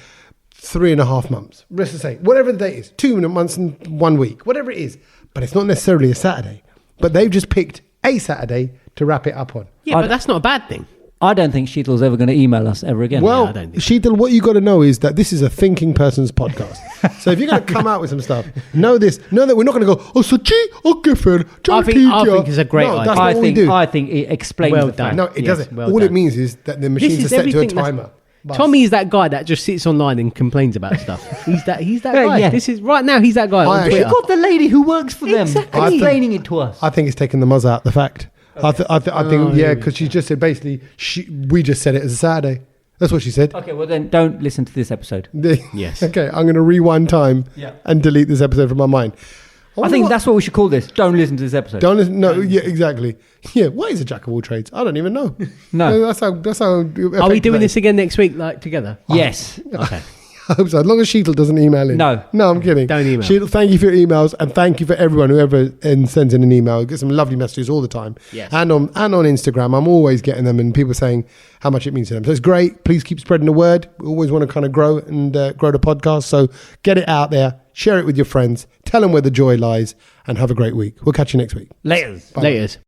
S1: 3.5 months. Let's just say, whatever the date is, 2 months and 1 week, whatever it is. But it's not necessarily a Saturday. But they've just picked a Saturday to wrap it up on.
S3: Yeah, but that's not a bad thing.
S2: I don't think Sheetal's ever going to email us ever again.
S1: Well,
S3: I don't think
S1: Sheetal, what you got to know is that this is a thinking person's podcast. So if you're going to come out with some stuff, know this. Know that we're not going to go, oh, so gee, okay, fair.
S3: I think it's a great idea.
S1: That's not what we do.
S2: I think it explains
S3: Well
S2: the fact.
S1: No, it
S3: Yes,
S1: doesn't.
S3: well
S1: All it
S3: done.
S1: means is that the
S3: This
S1: machines are
S3: is
S1: set to a
S3: everything that's-
S1: timer. Bus.
S3: Tommy is that guy that just sits online and complains about stuff. He's that
S2: Yeah,
S3: guy.
S2: yeah.
S3: This is right now. He's that guy
S1: I
S3: on
S1: actually-
S3: Twitter.
S2: You've got the lady who works for them
S3: Exactly.
S2: explaining it to us.
S1: I think it's taking the muzz out the fact. I think,
S3: Oh,
S1: yeah, because she just said basically, we just said it as a Saturday. That's what she said.
S2: Okay, well then don't listen to this episode.
S3: Yes.
S1: Okay, I'm going to rewind time and delete this episode from my mind.
S2: I think that's what we should call this. Don't listen to this episode.
S1: Don't listen. No, yeah, exactly. Yeah, what is a jack of all trades? I don't even know.
S2: No.
S1: That's how.
S3: Are we doing this again next week, like together?
S2: Yes.
S3: Okay.
S1: I hope so. As long as Sheetal doesn't email in.
S2: No,
S1: I'm kidding.
S3: Don't email.
S1: Sheetal, thank you for your emails, and thank you for everyone whoever sends in an email. I get some lovely messages all the time.
S3: Yes.
S1: And on Instagram, I'm always getting them, and people saying how much it means to them. So it's great. Please keep spreading the word. We always want to kind of grow and grow the podcast. So get it out there. Share it with your friends. Tell them where the joy lies, and have a great week. We'll catch you next week.
S2: Laters.
S3: Laters.